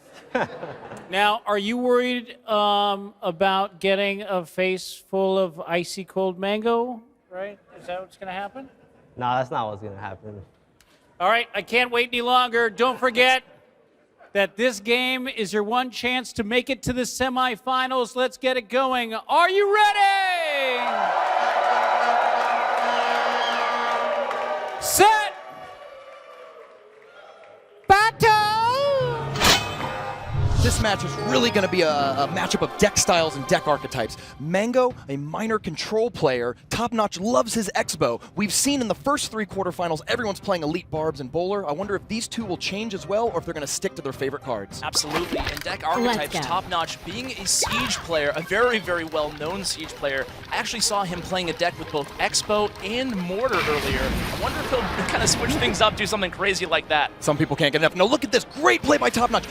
Now, are you worried about getting a face full of icy cold mango? Right? Is that what's going to happen? No, that's not what's going to happen. All right, I can't wait any longer. Don't forget that this game is your one chance to make it to the semifinals. Let's get it going. Are you ready? Set. This match is really going to be a matchup of deck styles and deck archetypes. Mango, a minor control player. Topnotch loves his X-Bow. We've seen in the first 3 quarterfinals, everyone's playing Elite Barbs and Bowler. I wonder if these two will change as well, or if they're going to stick to their favorite cards. Absolutely. And deck archetypes, Topnotch being a Siege player, a very, very well-known Siege player. I actually saw him playing a deck with both X-Bow and Mortar earlier. I wonder if he'll kind of switch things up, do something crazy like that. Some people can't get enough. No, look at this. Great play by Topnotch.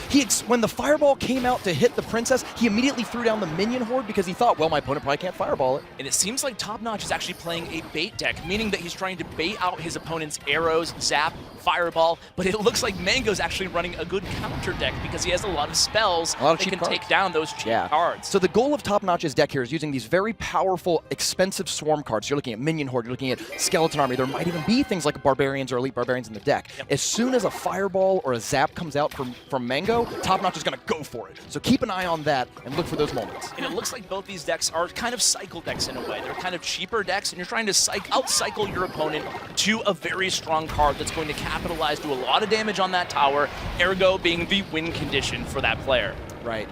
When the Fireball came out to hit the Princess, he immediately threw down the minion horde because he thought, well, my opponent probably can't Fireball it. And it seems like Topnotch is actually playing a bait deck, meaning that he's trying to bait out his opponent's arrows, zap, Fireball, but it looks like Mango's actually running a good counter deck because he has a lot of spells that can take down those cheap cards. So the goal of Topnotch's deck here is using these very powerful, expensive swarm cards. You're looking at Minion Horde, you're looking at Skeleton Army. There might even be things like Barbarians or Elite Barbarians in the deck. Yep. As soon as a Fireball or a Zap comes out from Mango, Topnotch is going to go for it. So keep an eye on that and look for those moments. And it looks like both these decks are kind of cycle decks in a way. They're kind of cheaper decks, and you're trying to out-cycle your opponent to a very strong card that's going to capitalize, do a lot of damage on that tower, ergo being the win condition for that player. Right.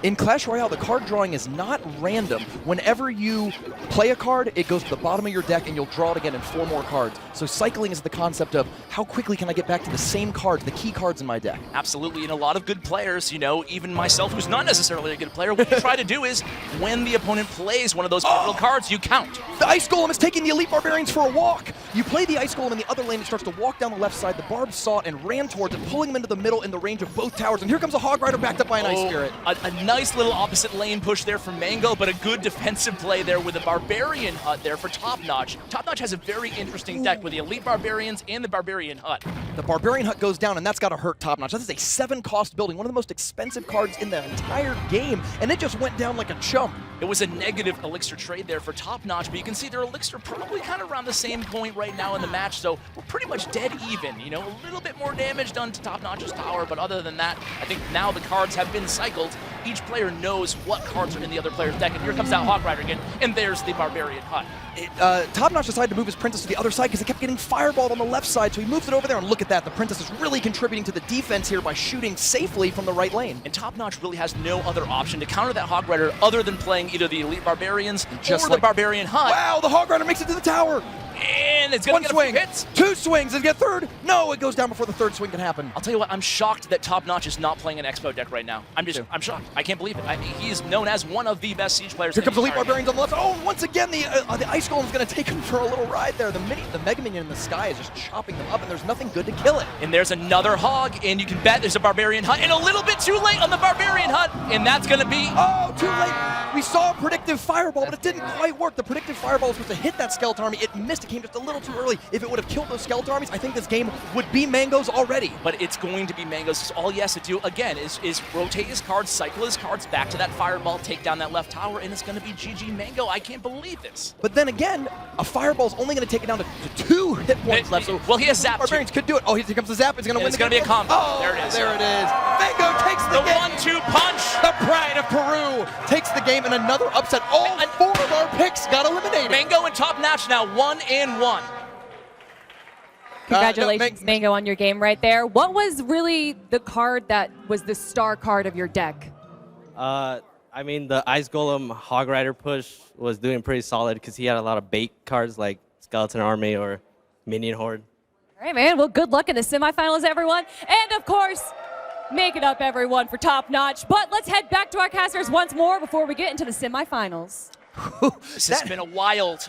In Clash Royale, the card drawing is not random. Whenever you play a card, it goes to the bottom of your deck and you'll draw it again in 4 more cards. So cycling is the concept of how quickly can I get back to the same cards, the key cards in my deck. Absolutely, and a lot of good players, you know, even myself, who's not necessarily a good player, what you try to do is when the opponent plays one of those pivotal cards, you count. The Ice Golem is taking the Elite Barbarians for a walk. You play the Ice Golem in the other lane, it starts to walk down the left side. The Barb saw it and ran towards it, pulling him into the middle in the range of both towers. And here comes a Hog Rider backed up by an Ice Spirit. A nice little opposite lane push there from Mango, but a good defensive play there with a Barbarian Hut there for Topnotch. Topnotch has a very interesting deck with the Elite Barbarians and the Barbarian Hut. The Barbarian Hut goes down, and that's got to hurt Topnotch. That is a 7-cost building, one of the most expensive cards in the entire game, and it just went down like a chump. It was a negative Elixir trade there for Topnotch, but you can see their Elixir probably kind of around the same point right now in the match, so we're pretty much dead even. You know, a little bit more damage done to Topnotch's tower, but other than that, I think now the cards have been cycled. Each player knows what cards are in the other player's deck, and here comes that Hog Rider again, and there's the Barbarian Hut. Topnotch decided to move his Princess to the other side because it kept getting fireballed on the left side, so he moves it over there, and look at that. The Princess is really contributing to the defense here by shooting safely from the right lane. And Topnotch really has no other option to counter that Hog Rider other than playing either the Elite Barbarians or the Barbarian Hut. Wow, the Hog Rider makes it to the tower! And it's going to get a few hits. 2 swings, and get third. No, it goes down before the third swing can happen. I'll tell you what, I'm shocked that Topnotch is not playing an Expo deck right now. I'm shocked. I can't believe it. He is known as one of the best Siege players. Here comes Elite Barbarians on the left. Oh, once again, the Ice Golem is going to take him for a little ride there. The Mega Minion in the sky is just chopping them up, and there's nothing good to kill it. And there's another Hog, and you can bet there's a Barbarian Hut, and a little bit too late on the Barbarian Hut, and that's going to be... Oh, too late. We saw a predictive Fireball, but it didn't quite work. The predictive Fireball was supposed to hit that Skeleton Army. It missed. It came just a little too early. If it would have killed those skeleton armies, I think this game would be Mango's already. But it's going to be Mango's. All he has to do, again, is rotate his cards, cycle his cards back to that fireball, take down that left tower, and it's going to be GG Mango. I can't believe this. But then again, a fireball's only going to take it down to 2 hit points left. So well, he has Zap. Barbarians could do it. Oh, here comes the Zap. He's going to win. It's going to be a combo. Oh, there it is. There it is. Mango takes the game. 1-2 punch. The pride of Peru takes the game in another upset. All 4 of our picks got eliminated. Mango and Topnotch now 1-1. Congratulations, Mango, on your game right there. What was really the card that was the star card of your deck? I mean, the Ice Golem Hog Rider push was doing pretty solid because he had a lot of bait cards like Skeleton Army or Minion Horde. All right, man. Well, good luck in the semifinals, everyone. And, of course, make it up, everyone, for Topnotch. But let's head back to our casters once more before we get into the semifinals. This has been a wild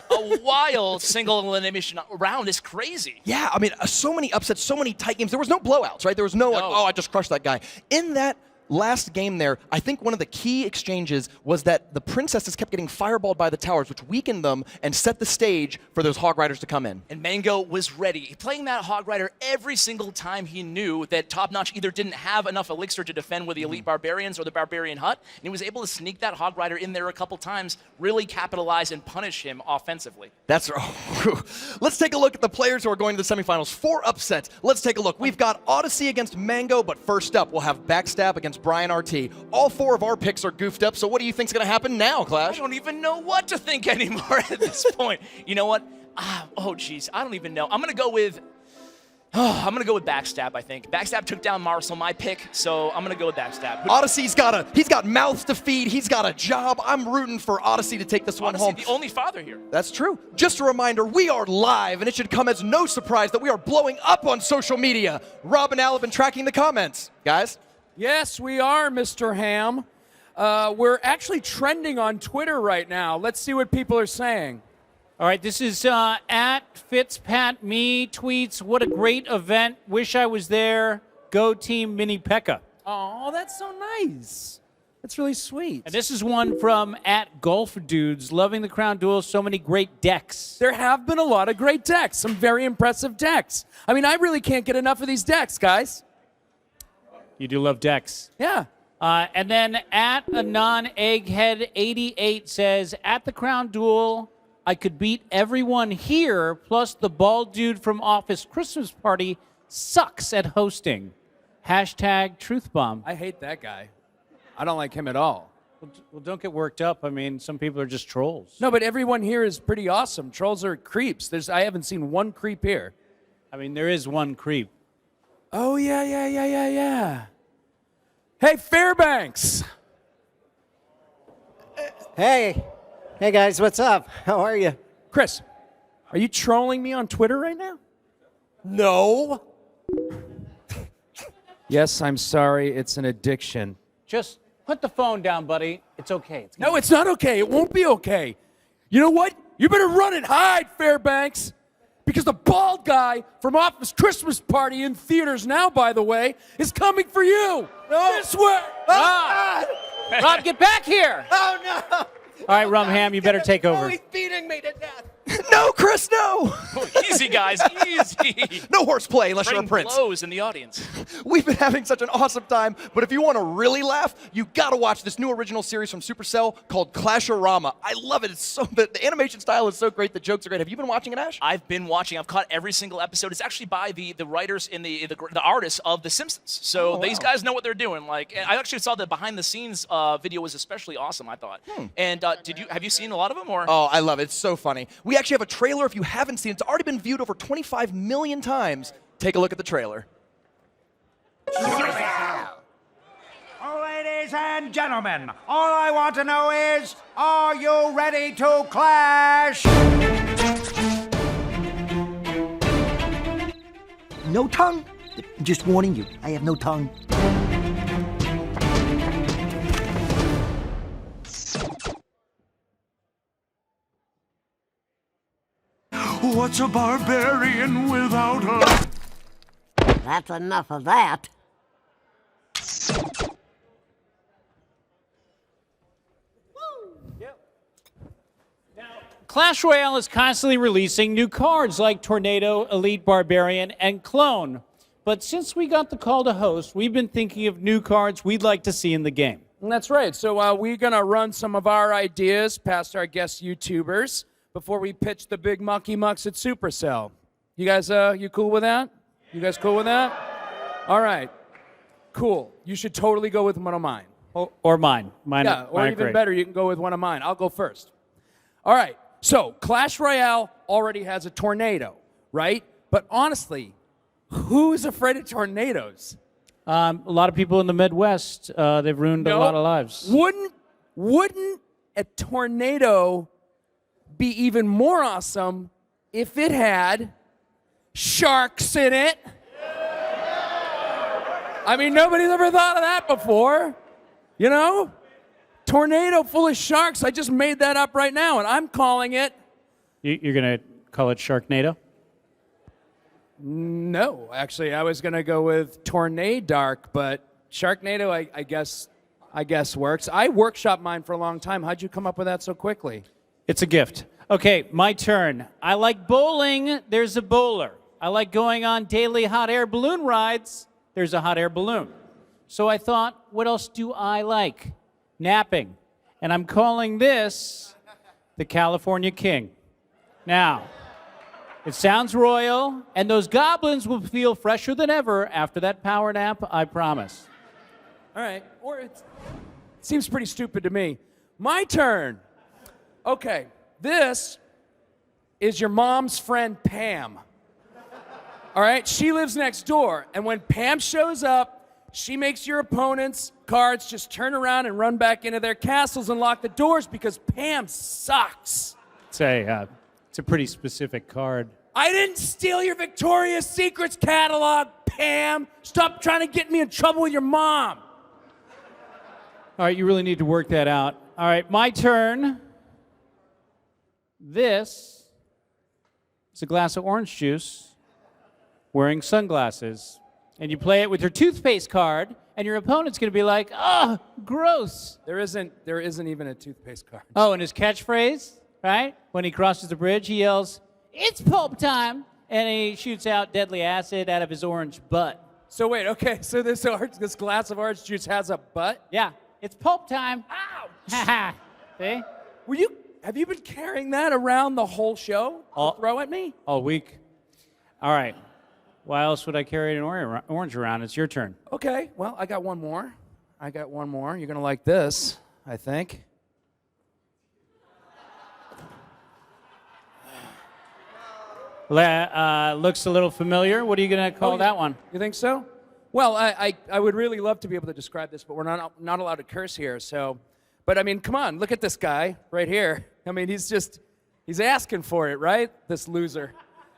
single elimination round. It's crazy. Yeah, I mean, so many upsets, so many tight games. There was no blowouts, right? There was no, like, oh, I just crushed that guy. In that last game there, I think one of the key exchanges was that the princesses kept getting fireballed by the towers, which weakened them and set the stage for those Hog Riders to come in. And Mango was ready. Playing that Hog Rider every single time he knew that Topnotch either didn't have enough elixir to defend with the elite barbarians or the barbarian hut, and he was able to sneak that Hog Rider in there a couple times, really capitalize and punish him offensively. That's Let's take a look at the players who are going to the semifinals. 4 upsets. Let's take a look. We've got Odyssey against Mango, but first up, we'll have Backstab against Brian RT. All 4 of our picks are goofed up, so what do you think's going to happen now, Clash? I don't even know what to think anymore at this point. You know what? Oh, geez. I don't even know. I'm going to go with Backstab, I think. Backstab took down Marcel, my pick, so I'm going to go with Backstab. Odyssey's he's got mouths to feed. He's got a job. I'm rooting for Odyssey to take this one home. The only father here. That's true. Just a reminder, we are live, and it should come as no surprise that we are blowing up on social media. Rob and Al have been tracking the comments. Guys? Yes, we are, Mr. Ham. We're actually trending on Twitter right now. Let's see what people are saying. All right, this is at FitzPatMe tweets, what a great event. Wish I was there. Go Team Mini Pekka. Oh, that's so nice. That's really sweet. And this is one from at Golf Dudes, loving the Crown Duel, so many great decks. There have been a lot of great decks, some very impressive decks. I mean, I really can't get enough of these decks, guys. You do love decks. Yeah. And then at AnonEgghead88 says, at the Crown Duel, I could beat everyone here, plus the bald dude from Office Christmas Party sucks at hosting. Hashtag truthbomb. I hate that guy. I don't like him at all. Well, don't get worked up. I mean, some people are just trolls. No, but everyone here is pretty awesome. Trolls are creeps. I haven't seen one creep here. I mean, there is one creep. Oh, yeah. Hey, Fairbanks. Hey guys, what's up? How are you? Chris, are you trolling me on Twitter right now? No. Yes, I'm sorry. It's an addiction. Just put the phone down, buddy. It's okay. No, it's not okay. It won't be okay. You know what? You better run and hide, Fairbanks. Because the bald guy from Office Christmas Party in theaters now, by the way, is coming for you. No. This way. Rob, get back here. Oh, no. All right, Rumham, you better take over. Oh, he's beating me to death. No, Chris, no. Easy, guys, easy. No horseplay unless you're a prince. Blows in the audience. We've been having such an awesome time, but if you want to really laugh, you gotta watch this new original series from Supercell called Clash-O-Rama. I love it. It's so the animation style is so great. The jokes are great. Have you been watching it, Ash? I've been watching. I've caught every single episode. It's actually by the writers and the artists of The Simpsons. So these guys know what they're doing. Like, I actually saw the behind the scenes video was especially awesome, I thought. And have you seen a lot of them or? Oh, I love it. It's so funny. We actually have a trailer. If you haven't seen it, it's already been viewed over 25 million times. Take a look at the trailer. Ladies and gentlemen, all I want to know is, are you ready to clash? No tongue? Just warning you, I have no tongue. What's a barbarian without a... That's enough of that. Clash Royale is constantly releasing new cards like Tornado, Elite Barbarian, and Clone. But since we got the call to host, we've been thinking of new cards we'd like to see in the game. That's right. So we're going to run some of our ideas past our guest YouTubers before we pitch the big mucky mucks at Supercell. You guys, you cool with that? You guys cool with that? All right. Cool. You should totally go with one of mine. Or mine. Yeah, or even better, you can go with one of mine. I'll go first. All right. So Clash Royale already has a tornado, right? But honestly, who's afraid of tornadoes? A lot of people in the Midwest, they've ruined a lot of lives. Wouldn't a tornado be even more awesome if it had sharks in it? I mean, nobody's ever thought of that before. You know? Tornado full of sharks. I just made that up right now, and I'm calling it... You're going to call it Sharknado? No, actually, I was going to go with Tornadark, but Sharknado, I guess works. I workshopped mine for a long time. How'd you come up with that so quickly? It's a gift. Okay, my turn. I like bowling. There's a bowler. I like going on daily hot air balloon rides. There's a hot air balloon. So I thought, what else do I like? Napping. And I'm calling this the California King. Now, it sounds royal, and those goblins will feel fresher than ever after that power nap, I promise. All right, or it seems pretty stupid to me. My turn. Okay, this is your mom's friend Pam. All right, she lives next door, and when Pam shows up, she makes your opponent's cards just turn around and run back into their castles and lock the doors because Pam sucks. It's a pretty specific card. I didn't steal your Victoria's Secrets catalog, Pam. Stop trying to get me in trouble with your mom. All right, you really need to work that out. All right, my turn. This is a glass of orange juice wearing sunglasses. And you play it with your toothpaste card, and your opponent's going to be like, oh, gross. There isn't even a toothpaste card. Oh, and his catchphrase, right? When he crosses the bridge, he yells, it's pulp time, and he shoots out deadly acid out of his orange butt. So wait, okay, so this glass of orange juice has a butt? Yeah, it's pulp time. Ouch! See? Have you been carrying that around the whole show to throw at me? All week. All right. Why else would I carry an orange around? It's your turn. Okay, well, I got one more. You're going to like this, I think. Looks a little familiar. What are you going to call that one? You think so? Well, I would really love to be able to describe this, but we're not allowed to curse here. So, but I mean, come on, look at this guy right here. I mean, he's asking for it, right? This loser.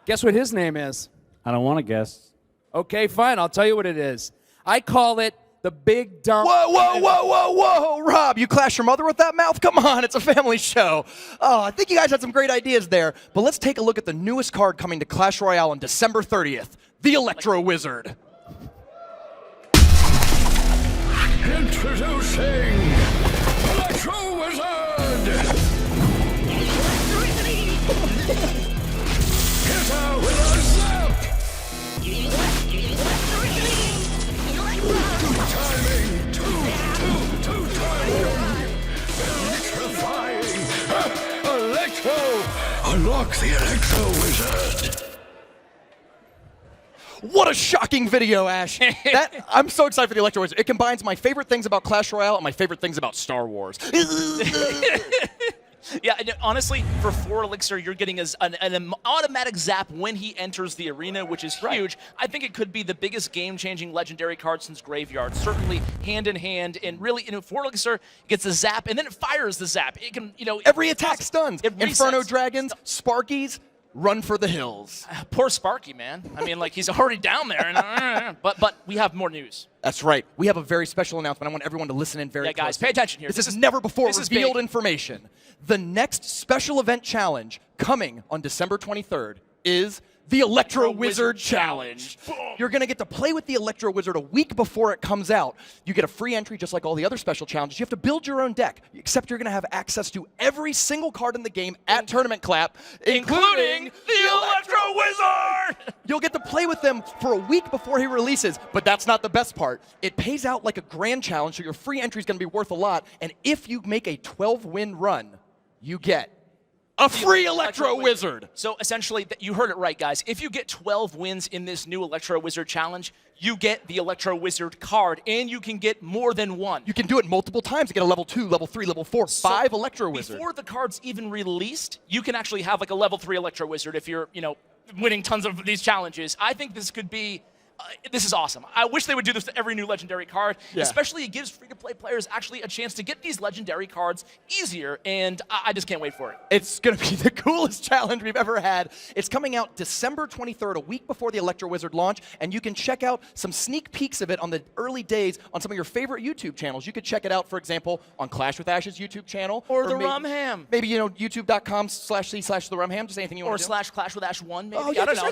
Guess what his name is? I don't want to guess. Okay, fine. I'll tell you what it is. I call it the big dump. Whoa, Rob, you clash your mother with that mouth? Come on, it's a family show. Oh, I think you guys had some great ideas there, but let's take a look at the newest card coming to Clash Royale on December 30th, the Electro Wizard. Introducing Electro Wizard! Hit her with a zap! Two-timing! Two-timing! Electrifying! Electro! Unlock the Electro Wizard! What a shocking video, Ash. I'm so excited for the Electro Wizard. It combines my favorite things about Clash Royale and my favorite things about Star Wars. Yeah, honestly, for 4 Elixir, you're getting an automatic zap when he enters the arena, which is huge. Right. I think it could be the biggest game-changing legendary card since Graveyard. Certainly hand in hand, and really, 4 Elixir gets a zap, and then it fires the zap. It can, every attack stuns. Inferno Dragons, Sparkies, run for the hills. Poor Sparky, man. I mean, he's already down there. And, but we have more news. That's right. We have a very special announcement. I want everyone to listen in very closely. Yeah, guys, pay attention here. This is never before revealed information. The next special event challenge coming on December 23rd is the Electro Wizard Challenge. You're going to get to play with the Electro Wizard a week before it comes out. You get a free entry just like all the other special challenges. You have to build your own deck, except you're going to have access to every single card in the game at Tournament Clap, including the Electro Wizard! You'll get to play with them for a week before he releases, but that's not the best part. It pays out like a grand challenge, so your free entry is going to be worth a lot, and if you make a 12-win run, you get a free Electro Wizard. So essentially, you heard it right, guys. If you get 12 wins in this new Electro Wizard Challenge, you get the Electro Wizard card, and you can get more than one. You can do it multiple times to get a level 2, level 3, level 4, 5 Electro Wizard. Before the card's even released, you can actually have like a level 3 Electro Wizard if you're, winning tons of these challenges. I think this could be this is awesome. I wish they would do this to every new legendary card. Yeah. Especially it gives free-to-play players actually a chance to get these legendary cards easier, and I just can't wait for it. It's going to be the coolest challenge we've ever had. It's coming out December 23rd, a week before the Electro Wizard launch, and you can check out some sneak peeks of it on the early days on some of your favorite YouTube channels. You could check it out, for example, on Clash with Ash's YouTube channel. Or the Rumham. Maybe, youtube.com/c/the-rumham, just anything you want to do. Or /Clash with Ash 1, maybe. Oh, yeah, I don't know.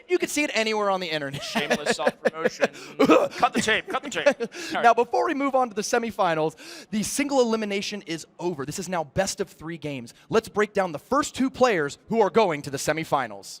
You could see it anywhere on the internet. Shameless self-promotion. Cut the tape, cut the tape. Right. Now, before we move on to the semifinals, the single elimination is over. This is now best of 3 games. Let's break down the first 2 players who are going to the semifinals.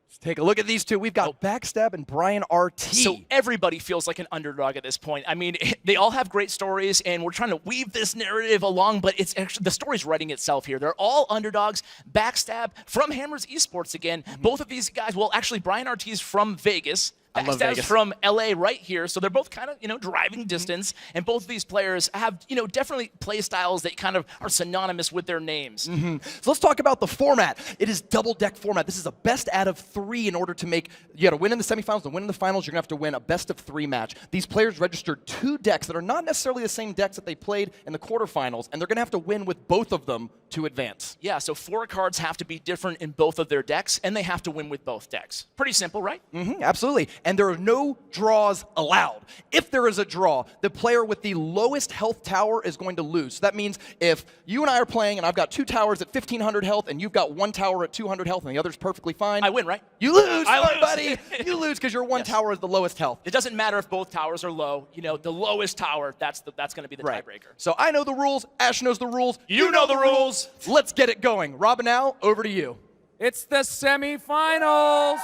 Let's take a look at these two. We've got Backstab and Brian RT. So everybody feels like an underdog at this point. I mean, they all have great stories, and we're trying to weave this narrative along, but it's actually, the story's writing itself here. They're all underdogs. Backstab from Hammers Esports again. Both of these guys, well, actually, Brian RT is from Vegas. Backstab's from LA right here, so they're both kind of, driving distance, and both of these players have, definitely play styles that kind of are synonymous with their names. So let's talk about the format. It is double deck format. This is a best out of 3 in order to make, you got to win in the semifinals, and win in the finals, you're going to have to win a best of 3 match. These players registered 2 decks that are not necessarily the same decks that they played in the quarterfinals, and they're going to have to win with both of them to advance. Yeah, so 4 cards have to be different in both of their decks, and they have to win with both decks. Pretty simple, right? Absolutely. And there are no draws allowed. If there is a draw, the player with the lowest health tower is going to lose. So that means if you and I are playing and I've got 2 towers at 1,500 health and you've got 1 tower at 200 health and the other's perfectly fine. I win, right? You lose, I lose. buddy. You lose because your 1 tower is the lowest health. It doesn't matter if both towers are low. The lowest tower, that's going to be the tiebreaker. So I know the rules. Ash knows the rules. You know the rules. Let's get it going. Robin, now over to you. It's the semifinals.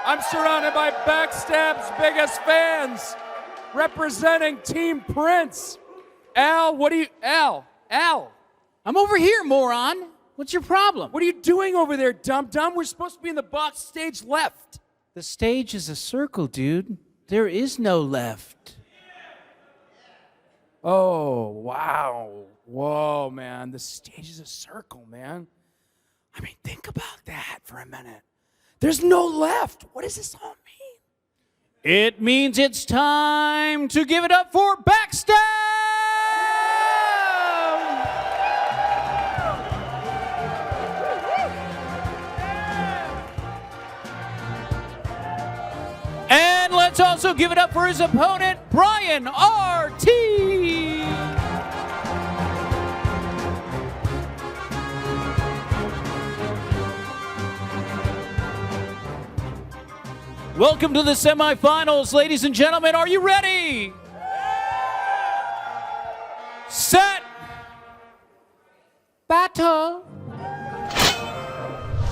I'm surrounded by Backstab's biggest fans, representing Team Prince. Al, Al. I'm over here, moron. What's your problem? What are you doing over there, dum-dum? We're supposed to be in the box stage left. The stage is a circle, dude. There is no left. Oh, wow. Whoa, man. The stage is a circle, man. I mean, think about that for a minute. There's no left. What does this all mean? It means it's time to give it up for Backstab! And let's also give it up for his opponent, Brian RT! Welcome to the semifinals, ladies and gentlemen. Are you ready? Set. Battle.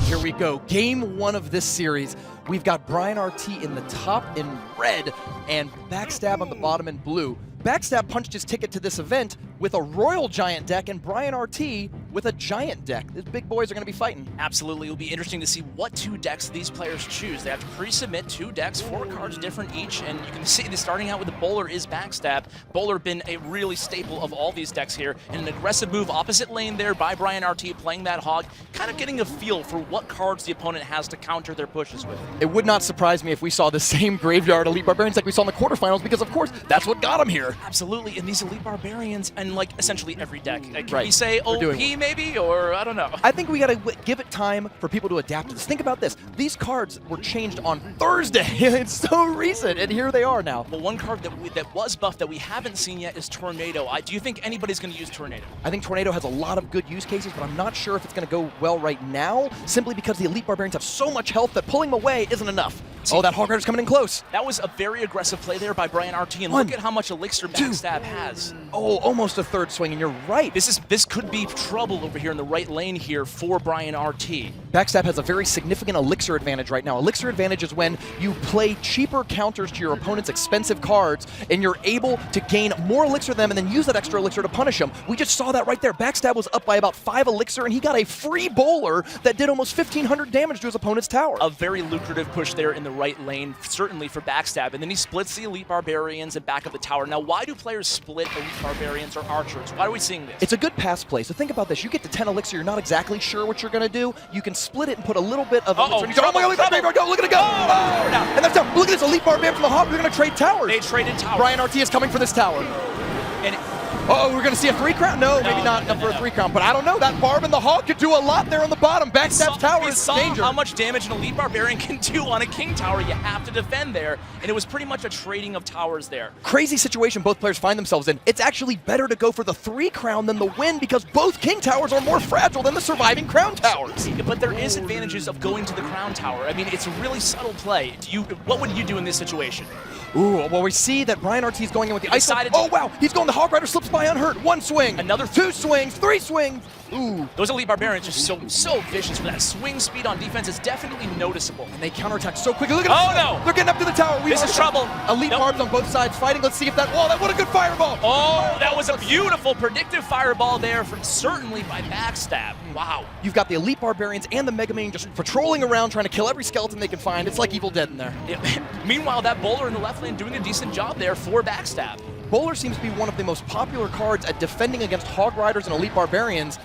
Here we go. Game 1 of this series. We've got Brian RT in the top in red and Backstab on the bottom in blue. Backstab punched his ticket to this event with a Royal Giant deck and Brian RT with a Giant deck. These big boys are going to be fighting. Absolutely. It'll be interesting to see what 2 decks these players choose. They have to pre-submit 2 decks, 4 cards different each, and you can see that starting out with the bowler is Backstab. Bowler been a really staple of all these decks here, and an aggressive move opposite lane there by Brian RT playing that hog, kind of getting a feel for what cards the opponent has to counter their pushes with. It would not surprise me if we saw the same graveyard Elite Barbarians like we saw in the quarterfinals, because of course that's what got them here. Absolutely, and these Elite Barbarians, and like essentially every deck. Can Right. we say We're OP doing maybe, or I don't know. I think we gotta give it time for people to adapt to this. Think about this. These cards were changed on Thursday. It's so recent, and here they are now. Well, one card that was buffed that we haven't seen yet is Tornado. Do you think anybody's going to use Tornado? I think Tornado has a lot of good use cases, but I'm not sure if it's going to go well right now, simply because the Elite Barbarians have so much health that pulling them away isn't enough. Oh, that Hog Rider's coming in close. That was a very aggressive play there by Brian RT, and look at how much Elixir Backstab has. Oh, almost a third swing, and you're right. This could be trouble over here in the right lane here for Brian RT. Backstab has a very significant Elixir advantage right now. Elixir advantage is when you play cheaper counters to your opponent's expensive cards, and you're able to gain more Elixir than them and then use that extra Elixir to punish them. We just saw that right there. Backstab was up by about 5 Elixir, and he got a free bowler that did almost 1,500 damage to his opponent's tower. A very lucrative push there in the right lane, certainly for Backstab, and then he splits the Elite Barbarians and back up the tower. Now, why do players split Elite Barbarians or Archers? Why are we seeing this? It's a good pass play. So think about this. You get to 10 Elixir, you're not exactly sure what you're going to do. You can split it and put a little bit of Elixir. Oh my God, look at it go! Oh, and that's down. Look at this Elite Barbarian from the Hog. We're going to trade towers. They traded towers. Brian RT is coming for this tower. And we're going to see a 3 crown? No, maybe not enough for a 3 crown, but I don't know. That Barb and the Hog could do a lot there on the bottom. Backstab's tower is danger. How much damage an Elite Barbarian can do on a King Tower. You have to defend there, and it was pretty much a trading of towers there. Crazy situation both players find themselves in. It's actually better to go for the 3 crown than the win because both King Towers are more fragile than the surviving Crown Towers. But there is advantages of going to the Crown Tower. I mean, it's a really subtle play. What would you do in this situation? Ooh, well, we see that Brian RT is going in with the ice. Oh, wow, he's going. The Hog Rider slips by unhurt. 1 swing. Another 2 swings, 3 swings. Ooh. Those Elite Barbarians are so vicious. For that swing speed on defense is definitely noticeable. And they counterattack so quickly. Look at no! They're getting up to the tower. This is trouble. Elite Barbs on both sides fighting. Let's see if that... Oh, what a good fireball. Oh, that was a beautiful predictive fireball there, certainly by Backstab. Wow. You've got the Elite Barbarians and the Mega Minion just patrolling around trying to kill every skeleton they can find. It's like Evil Dead in there. Yeah. Meanwhile, that bowler in the left lane doing a decent job there for Backstab. Bowler seems to be one of the most popular cards at defending against Hog Riders and Elite Barbarians.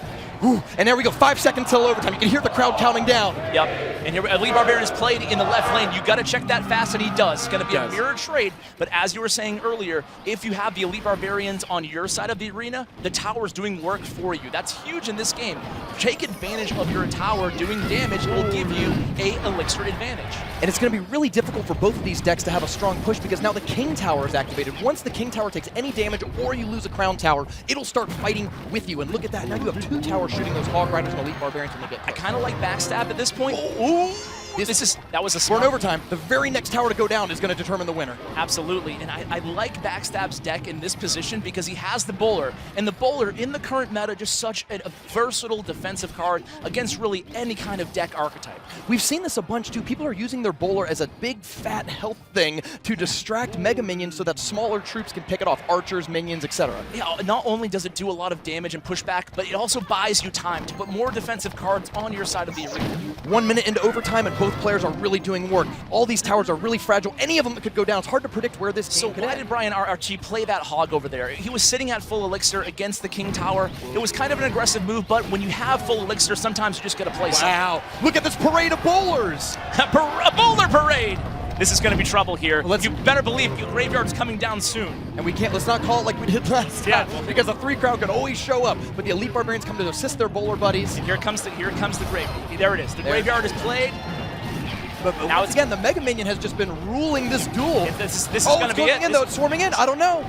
Ooh, and there we go, 5 seconds till overtime. You can hear the crowd counting down. Yep, and here Elite Barbarian is played in the left lane. You got to check that fast, and he does. It's going to be a mirror trade, but as you were saying earlier, if you have the Elite Barbarians on your side of the arena, the tower's doing work for you. That's huge in this game. Take advantage of your tower doing damage. It will give you a Elixir advantage. And it's going to be really difficult for both of these decks to have a strong push because now the King Tower is activated. Once the King Tower takes any damage or you lose a Crown Tower, it'll start fighting with you. And look at that, now you have 2 towers shooting those Hog Riders and Elite Barbarians when they get close. I kind of like Backstab at this point. Ooh. That was a smart. We're in overtime. The very next tower to go down is going to determine the winner. Absolutely, and I like Backstab's deck in this position because he has the bowler, and the bowler in the current meta just such a versatile defensive card against really any kind of deck archetype. We've seen this a bunch too. People are using their bowler as a big fat health thing to distract Mega Minions so that smaller troops can pick it off, archers, minions, etc. Yeah, not only does it do a lot of damage and pushback, but it also buys you time to put more defensive cards on your side of the arena. 1 minute into overtime and both players are really doing work. All these towers are really fragile. Any of them that could go down. It's hard to predict where this game could end. Why did Brian RT play that Hog over there? He was sitting at full Elixir against the King Tower. It was kind of an aggressive move, but when you have full Elixir, sometimes you just got to play something. Wow, look at this parade of bowlers. A bowler parade. This is going to be trouble here. You better believe your graveyard's coming down soon. And let's not call it like we did last time, because a 3 crowd can always show up. But the Elite Barbarians come to assist their bowler buddies. And here comes the grave. There it is. The graveyard is played. But now once again, the Mega Minion has just been ruling this duel. This is going to be it. It's swarming in. I don't know.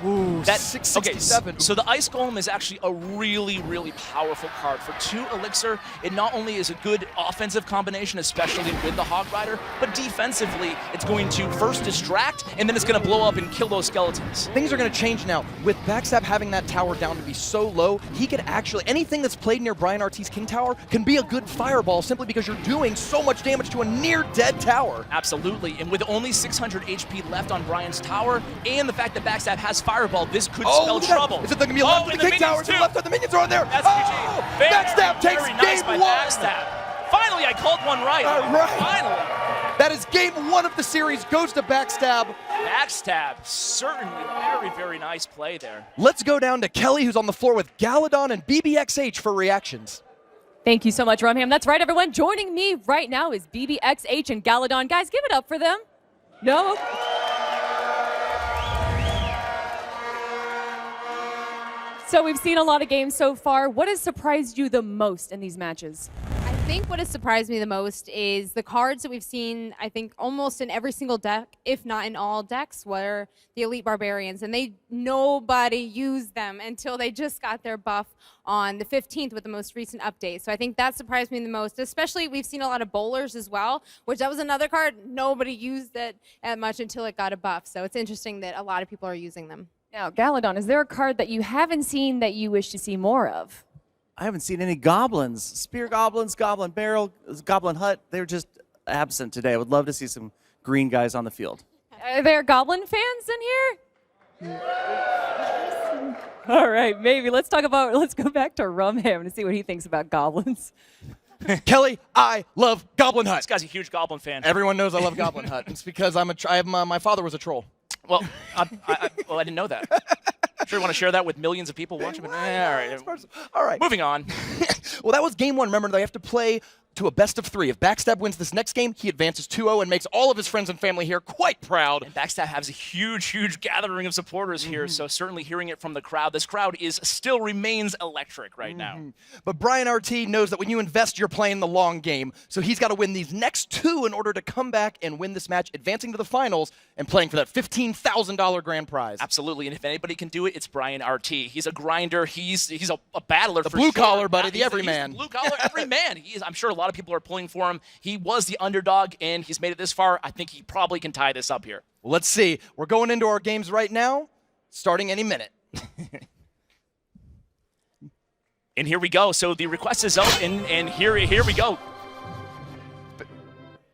Ooh, that's 667. Okay, so the Ice Golem is actually a really, really powerful card. For 2 Elixir, it not only is a good offensive combination, especially with the Hog Rider, but defensively, it's going to first distract, and then it's going to blow up and kill those skeletons. Things are going to change now. With Backstab having that tower down to be so low, he could actually, anything that's played near Brian RT's King Tower can be a good fireball simply because you're doing so much damage to a near-dead tower. Absolutely, and with only 600 HP left on Brian's tower, and the fact that Backstab has Fireball, this could spell trouble. Is it going to be a left of the King Tower? Is it left of the minions are on there? SPG. Backstab takes nice game 1. Backstab. Finally, I called one right. All right. Finally. That is game 1 of the series. Goes to Backstab. Backstab, certainly very, very nice play there. Let's go down to Kelly, who's on the floor with Galadon and BBXH for reactions. Thank you so much, Rumham. That's right, everyone. Joining me right now is BBXH and Galadon. Guys, give it up for them. No? So we've seen a lot of games so far. What has surprised you the most in these matches? I think what has surprised me the most is the cards that we've seen, I think, almost in every single deck, if not in all decks, were the Elite Barbarians. And nobody used them until they just got their buff on the 15th with the most recent update. So I think that surprised me the most, especially we've seen a lot of bowlers as well, which that was another card. Nobody used it that much until it got a buff. So it's interesting that a lot of people are using them. Now, Galadon, is there a card that you haven't seen that you wish to see more of? I haven't seen any goblins. Spear goblins, goblin barrel, goblin hut. They're just absent today. I would love to see some green guys on the field. Are there goblin fans in here? All right, maybe. Let's go back to Rumham and see what he thinks about goblins. Kelly, I love Goblin Hut. This guy's a huge Goblin fan. Everyone knows I love Goblin Hut. It's because my father was a troll. Well, I didn't know that. I'm sure you want to share that with millions of people watching. But, all right. All right. Moving on. Well, that was game one. Remember, they have to play to a best of 3. If Backstab wins this next game, he advances 2-0 and makes all of his friends and family here quite proud. And Backstab has a huge, huge gathering of supporters here, so certainly hearing it from the crowd. This crowd still remains electric right now. But Brian RT knows that when you invest, you're playing the long game, so he's got to win these next 2 in order to come back and win this match, advancing to the finals and playing for that $15,000 grand prize. Absolutely, and if anybody can do it, it's Brian RT. He's a grinder. He's a battler. The for blue sure. collar, buddy, the He's everyman. The blue collar everyman. I'm sure a lot of people are pulling for him. He was the underdog, and he's made it this far. I think he probably can tie this up here. Well, let's see. We're going into our games right now, starting any minute. And here we go. So the request is out, and here we go.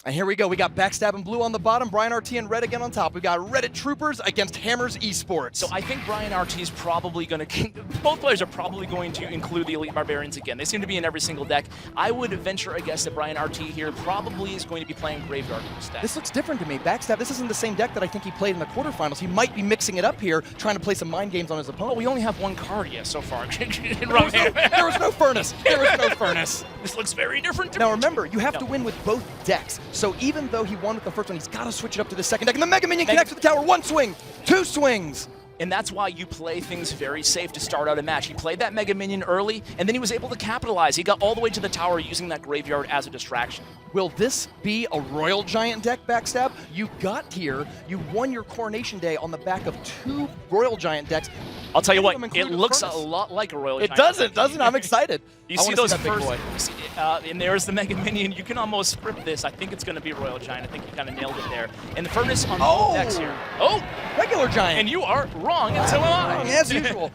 And here we go. We got Backstab and Blue on the bottom, Brian RT and Red again on top. We got Reddit Troopers against Hammers Esports. So I think Brian RT is probably going to, both players are probably going to include the Elite Barbarians again. They seem to be in every single deck. I would venture a guess that Brian RT here probably is going to be playing Graveyard instead. This looks different to me. Backstab, this isn't the same deck that I think he played in the quarterfinals. He might be mixing it up here, trying to play some mind games on his opponent. Well, we only have one card yet so far. There was no furnace. There was no furnace. This looks very different to Now remember, you have to win with both decks. So even though he won with the first one, he's got to switch it up to the second deck. And the Mega Minion connects with the tower. 1 swing, 2 swings. And that's why you play things very safe to start out a match. He played that Mega Minion early, and then he was able to capitalize. He got all the way to the tower using that Graveyard as a distraction. Will this be a Royal Giant deck, Backstab? You got here, you won your Coronation Day on the back of 2 Royal Giant decks. I'll tell you what, it looks a lot like a Royal Giant. It doesn't, doesn't it? I'm excited. You see those first, and there's the Mega Minion. You can almost script this. I think it's going to be Royal Giant. I think you kind of nailed it there. And the Furnace on both decks here. Oh! Regular Giant. And you are wrong, and so am I. As usual.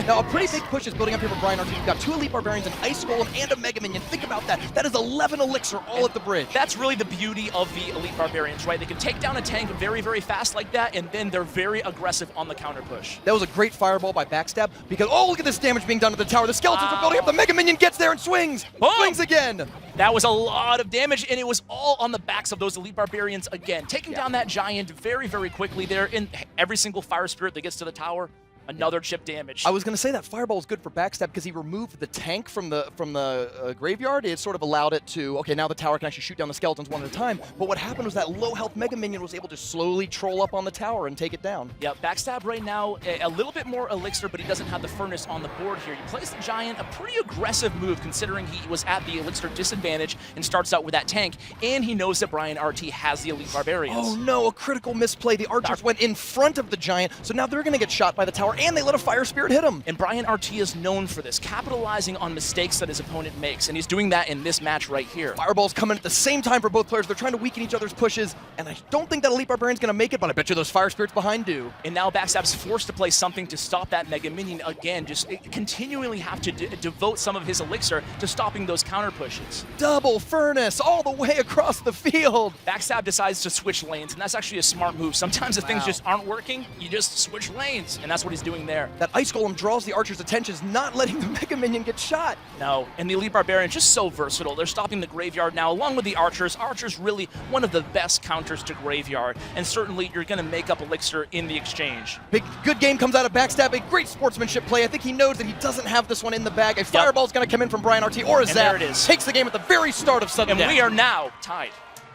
Now, a pretty big push is building up here for Brian RT. You've got 2 Elite Barbarians, an Ice Golem, and a Mega Minion. Think about that. That is 11 Elixir all at the bridge. That's really the beauty of the Elite Barbarians, right? They can take down a tank very, very fast like that, and then they're very aggressive on the counter push. That was a great fireball by Backstab, because, oh, look at this damage being done to the tower. The skeletons are building up. The Mega Minion gets there and swings. Boom. Swings again. That was a lot of damage, and it was all on the backs of those Elite Barbarians again. Taking down that Giant very, very quickly there, in every single Fire Spirit that gets to the tower. Another chip damage. I was going to say that fireball was good for Backstab because he removed the tank from the graveyard. It sort of allowed it to, okay, now the tower can actually shoot down the skeletons one at a time. But what happened was that low health Mega Minion was able to slowly troll up on the tower and take it down. Yeah, Backstab right now, a little bit more Elixir, but he doesn't have the Furnace on the board here. He plays the Giant, a pretty aggressive move considering he was at the Elixir disadvantage and starts out with that tank. And he knows that Brian RT has the Elite Barbarians. Oh no, a critical misplay. The Archers went in front of the Giant, so now they're going to get shot by the tower, and they let a Fire Spirit hit him. And Brian RT is known for this, capitalizing on mistakes that his opponent makes, and he's doing that in this match right here. Fireballs coming at the same time for both players. They're trying to weaken each other's pushes, and I don't think that Elite Barbarian's going to make it, but I bet you those Fire Spirits behind do. And now Backstab's forced to play something to stop that Mega Minion again, just continually have to devote some of his Elixir to stopping those counter pushes. Double Furnace all the way across the field. Backstab decides to switch lanes, and that's actually a smart move. Sometimes if things just aren't working, you just switch lanes, and that's what he's doing there. That Ice Golem draws the Archer's attention, not letting the Mega Minion get shot. No, and the Elite Barbarian just so versatile. They're stopping the Graveyard now, along with the Archers. Archers really one of the best counters to Graveyard, and certainly you're going to make up Elixir in the exchange. Good game comes out of Backstab, a great sportsmanship play. I think he knows that he doesn't have this one in the bag. A fireball's going to come in from Brian RT, or a Zap. There it is. Takes the game at the very start of sudden And death. we are now tied.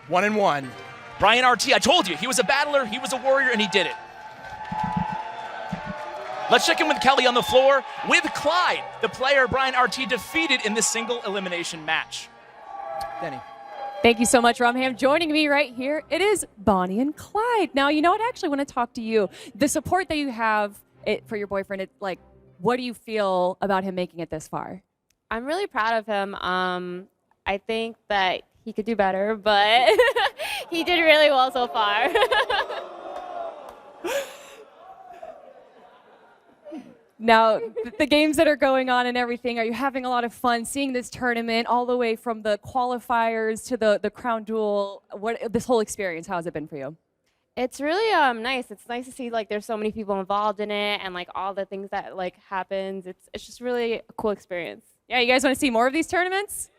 1-1. Brian RT, I told you, he was a battler, he was a warrior, and he did it. Let's check in with Kelly on the floor with Clyde, the player Brian RT defeated in this single elimination match. Denny. Thank you so much, Rumham. Joining me right here, it is Bonnie and Clyde. Now, you know what? I actually want to talk to you. The support that you have for your boyfriend, like, what do you feel about him making it this far? I'm really proud of him. I think that he could do better, but he did really well so far. Now, the games that are going on and everything, are you having a lot of fun seeing this tournament all the way from the qualifiers to the Crown Duel? This whole experience, how has it been for you? It's really nice. It's nice to see like there's so many people involved in it and like all the things that like happens. It's just really a cool experience. Yeah, you guys want to see more of these tournaments?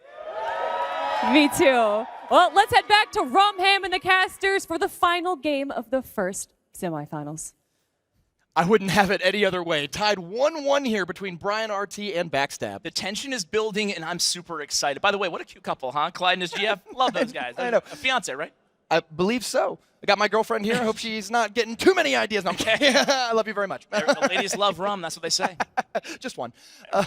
Me too. Well, let's head back to Rumham and the casters for the final game of the first semifinals. I wouldn't have it any other way. Tied 1-1 here between Brian RT and Backstab. The tension is building, and I'm super excited. By the way, what a cute couple, huh? Clyde and his GF. Love those guys. I know. A fiance, right? I believe so. I got my girlfriend here. I hope she's not getting too many ideas. No, I'm kidding. I love you very much. The ladies love rum. That's what they say. Just one. So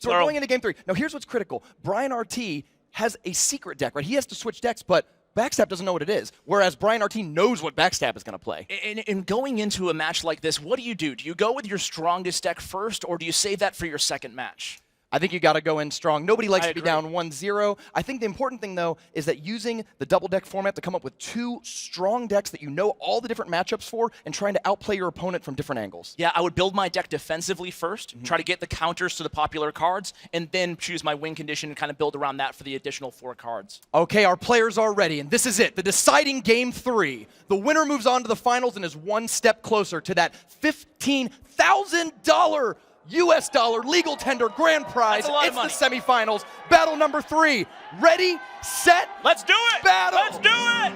we're going into game 3. Now, here's what's critical. Brian RT has a secret deck, right? He has to switch decks, but Backstab doesn't know what it is, whereas Brian RT knows what Backstab is going to play. And going into a match like this, what do you do? Do you go with your strongest deck first, or do you save that for your second match? I think you got to go in strong. Nobody likes to be down 1-0. I think the important thing, though, is that using the double deck format to come up with 2 strong decks that you know all the different matchups for and trying to outplay your opponent from different angles. Yeah, I would build my deck defensively first, try to get the counters to the popular cards, and then choose my win condition and kind of build around that for the additional 4 cards. Okay, our players are ready, and this is it, the deciding game 3. The winner moves on to the finals and is one step closer to that $15,000 US dollar legal tender grand prize. It's the semifinals. Battle number 3. Ready, set, let's do it! Battle! Let's do it!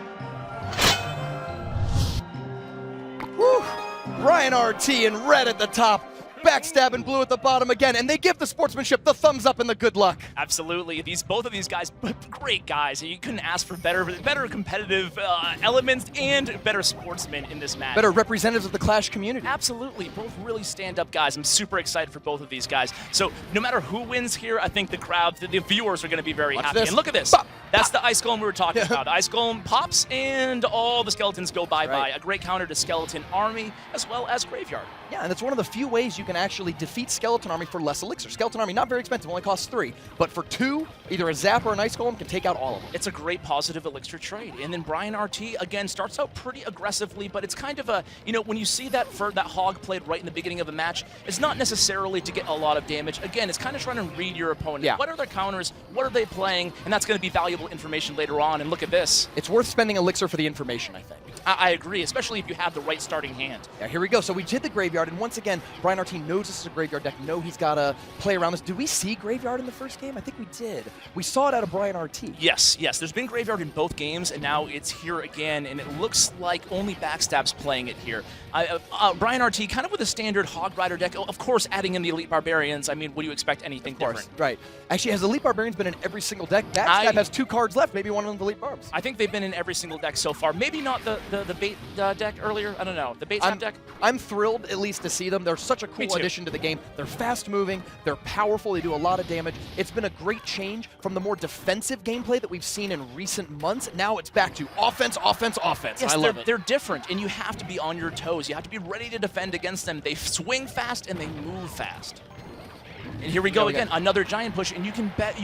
Whew. Brian RT in red at the top. Backstab in blue at the bottom again, and they give the sportsmanship the thumbs up and the good luck. Absolutely. Both of these guys, great guys. You couldn't ask for better competitive elements and better sportsmen in this match. Better representatives of the Clash community. Absolutely. Both really stand-up guys. I'm super excited for both of these guys. So no matter who wins here, I think the crowd, the viewers are going to be very happy. This. And look at this. Pop. That's the Ice Golem we were talking about. Ice Golem pops, and all the skeletons go bye-bye. Right. A great counter to Skeleton Army, as well as Graveyard. Yeah, and it's one of the few ways you can actually defeat Skeleton Army for less elixir. Skeleton Army, not very expensive, only costs 3. But for 2, either a Zap or an Ice Golem can take out all of them. It's a great positive elixir trade. And then Brian RT, again, starts out pretty aggressively, but it's kind of a, when you see that hog played right in the beginning of a match, it's not necessarily to get a lot of damage. Again, it's kind of trying to read your opponent. Yeah. What are their counters? What are they playing? And that's going to be valuable information later on. And look at this. It's worth spending elixir for the information, I think. I agree, especially if you have the right starting hand. Yeah, here we go. So we did the Graveyard, and once again, Brian RT knows this is a Graveyard deck. Know he's got to play around this. Did we see Graveyard in the first game? I think we did. We saw it out of Brian RT. Yes. There's been Graveyard in both games, and now it's here again, and it looks like only Backstab's playing it here. Brian RT, kind of with a standard Hog Rider deck, of course, adding in the Elite Barbarians. I mean, would you expect anything different? Right. Actually, has Elite Barbarians been in every single deck? Backstab has 2 cards left. Maybe one of them Elite Barbs. I think they've been in every single deck so far. Maybe not the bait deck earlier. I don't know. The bait deck? I'm thrilled at least to see them. They're such a cool addition to the game. They're fast moving. They're powerful. They do a lot of damage. It's been a great change from the more defensive gameplay that we've seen in recent months. Now it's back to offense, offense, offense. Yes, I love it. They're different, and you have to be on your toes. You have to be ready to defend against them. They swing fast and they move fast. And here we go again, another giant push, and you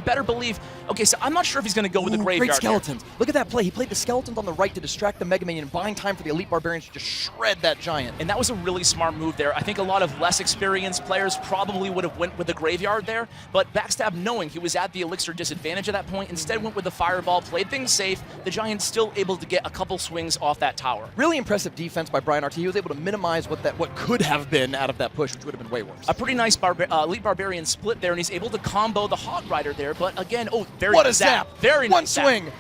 better believe. Okay, so I'm not sure if he's going to go with the Graveyard. Great skeletons. Look at that play. He played the skeletons on the right to distract the Mega Minion, buying time for the Elite Barbarians to just shred that giant. And that was a really smart move there. I think a lot of less experienced players probably would have went with the Graveyard there, but Backstab, knowing he was at the elixir disadvantage at that point, instead went with the Fireball, played things safe. The Giant's still able to get a couple swings off that tower. Really impressive defense by Brian RT. He was able to minimize what could have been out of that push, which would have been way worse. A pretty nice Elite Barbarian split there, and he's able to combo the Hog Rider there, but again, very what a zap. zap. Very One nice swing. zap.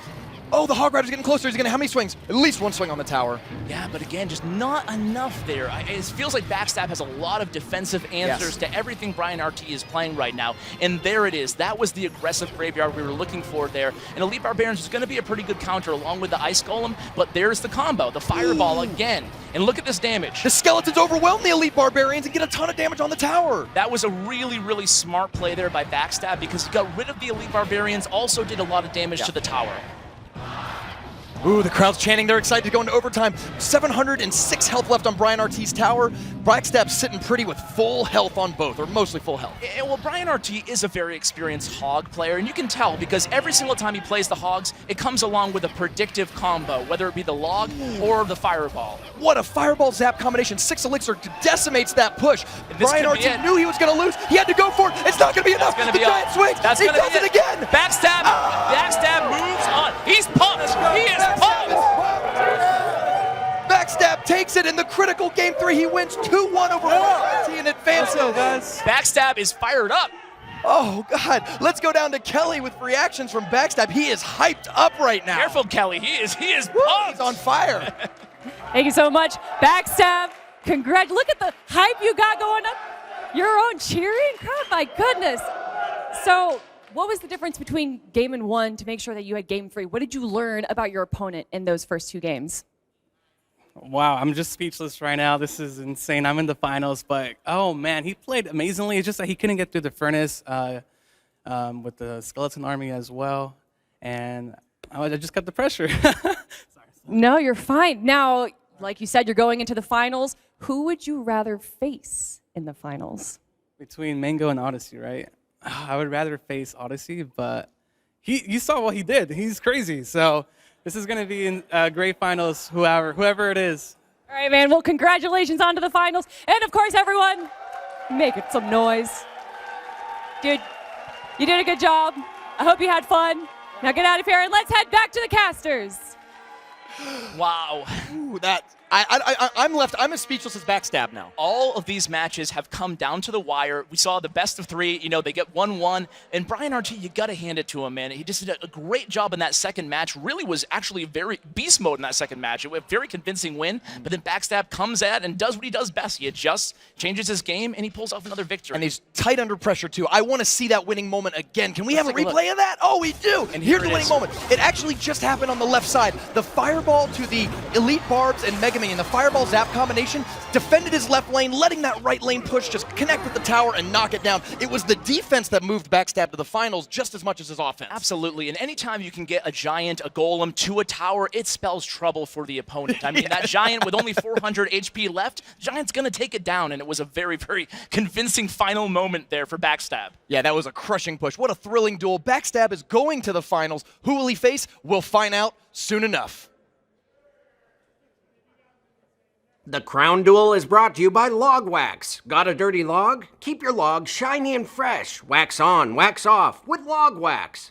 Oh, the Hog Rider's getting closer. He's gonna how many swings? At least one swing on the tower. Yeah, but again, just not enough there. It feels like Backstab has a lot of defensive answers to everything Brian RT is playing right now. And there it is. That was the aggressive graveyard we were looking for there. And Elite Barbarians is going to be a pretty good counter along with the Ice Golem, but there's the combo, the Fireball again. And look at this damage. The Skeletons overwhelm the Elite Barbarians and get a ton of damage on the tower. That was a really, really smart play there by Backstab because he got rid of the Elite Barbarians, also did a lot of damage to the tower. Ooh, the crowd's chanting. They're excited to go into overtime. 706 health left on Brian RT's tower. Backstab's sitting pretty with full health on both, or mostly full health. And well, Brian RT is a very experienced Hog player, and you can tell because every single time he plays the Hogs, it comes along with a predictive combo, whether it be the Log or the Fireball. What a Fireball Zap combination. 6 Elixir decimates that push. Brian RT knew he was going to lose. He had to go for it. It's not going to be enough. That's the giant swing. That's he does it again. Backstab. Backstab moves on. He's pumped. He is pumped. Backstab takes it in the critical game 3. He wins 2-1 over RT and advances. Backstab is fired up. Oh, God. Let's go down to Kelly with reactions from Backstab. He is hyped up right now. Careful, Kelly. He is pumped. He's on fire. Thank you so much. Backstab, congrats. Look at the hype you got going up. Your own cheering crowd, my goodness. So, what was the difference between game 1 to make sure that you had game 3? What did you learn about your opponent in those first 2 games? Wow, I'm just speechless right now. This is insane. I'm in the finals, but oh man, he played amazingly. It's just that he couldn't get through the furnace with the skeleton army as well, and I just got the pressure. No, you're fine. Now, like you said, you're going into the finals. Who would you rather face in the finals? Between Mango and Odyssey, right? I would rather face Odyssey, but you saw what he did. He's crazy, so. This is going to be in great finals, whoever it is. All right, man. Well, congratulations on to the finals. And, of course, everyone, make it some noise. Dude, you did a good job. I hope you had fun. Now get out of here and let's head back to the casters. Wow. Ooh, I'm as speechless as Backstab now. All of these matches have come down to the wire. We saw the best of 3. You know, they get 1-1. And Brian RT, you got to hand it to him, man. He just did a great job in that second match. Really was actually very beast mode in that second match. It was a very convincing win. But then Backstab comes at and does what he does best. He adjusts, changes his game, and he pulls off another victory. And he's tight under pressure, too. I want to see that winning moment again. Can we have a replay of that? Oh, we do. And here's the winning moment. It actually just happened on the left side. The Fireball to the Elite Barbs and Mega Minion. The Fireball Zap combination defended his left lane, letting that right lane push just connect with the tower and knock it down. It was the defense that moved Backstab to the finals just as much as his offense. Absolutely, and anytime you can get a giant, a golem, to a tower, it spells trouble for the opponent. I mean, that giant with only 400 HP left, Giant's gonna take it down, and it was a very, very convincing final moment there for Backstab. Yeah, that was a crushing push. What a thrilling duel. Backstab is going to the finals. Who will he face? We'll find out soon enough. The Crown Duel is brought to you by Log Wax. Got a dirty log? Keep your log shiny and fresh. Wax on, wax off with Log Wax.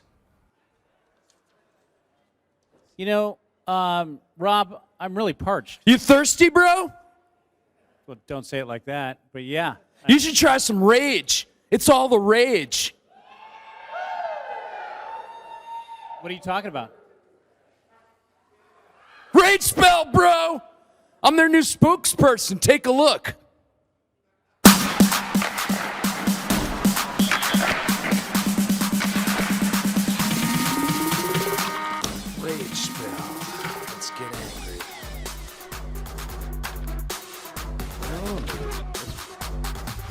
You know, Rob, I'm really parched. You thirsty, bro? Well, don't say it like that, but yeah. You should try some rage. It's all the rage. What are you talking about? Rage spell, bro! I'm their new spokesperson. Take a look. Rage spell. Let's get angry.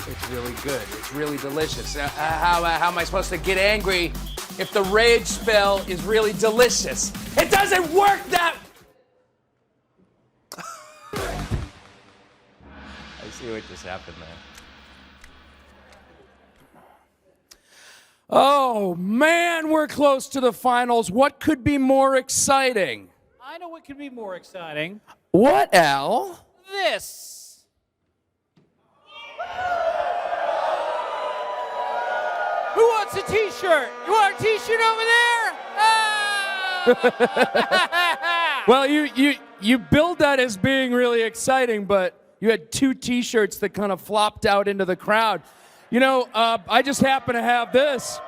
It's really good. It's really delicious. How am I supposed to get angry if the rage spell is really delicious? It doesn't work that. I see what just happened there. Oh, man, we're close to the finals. What could be more exciting? I know what could be more exciting. What, Al? This. Who wants a t-shirt? You want a t-shirt over there? Ah! Well, you billed that as being really exciting, but you had 2 t-shirts that kind of flopped out into the crowd. You know, I just happen to have this.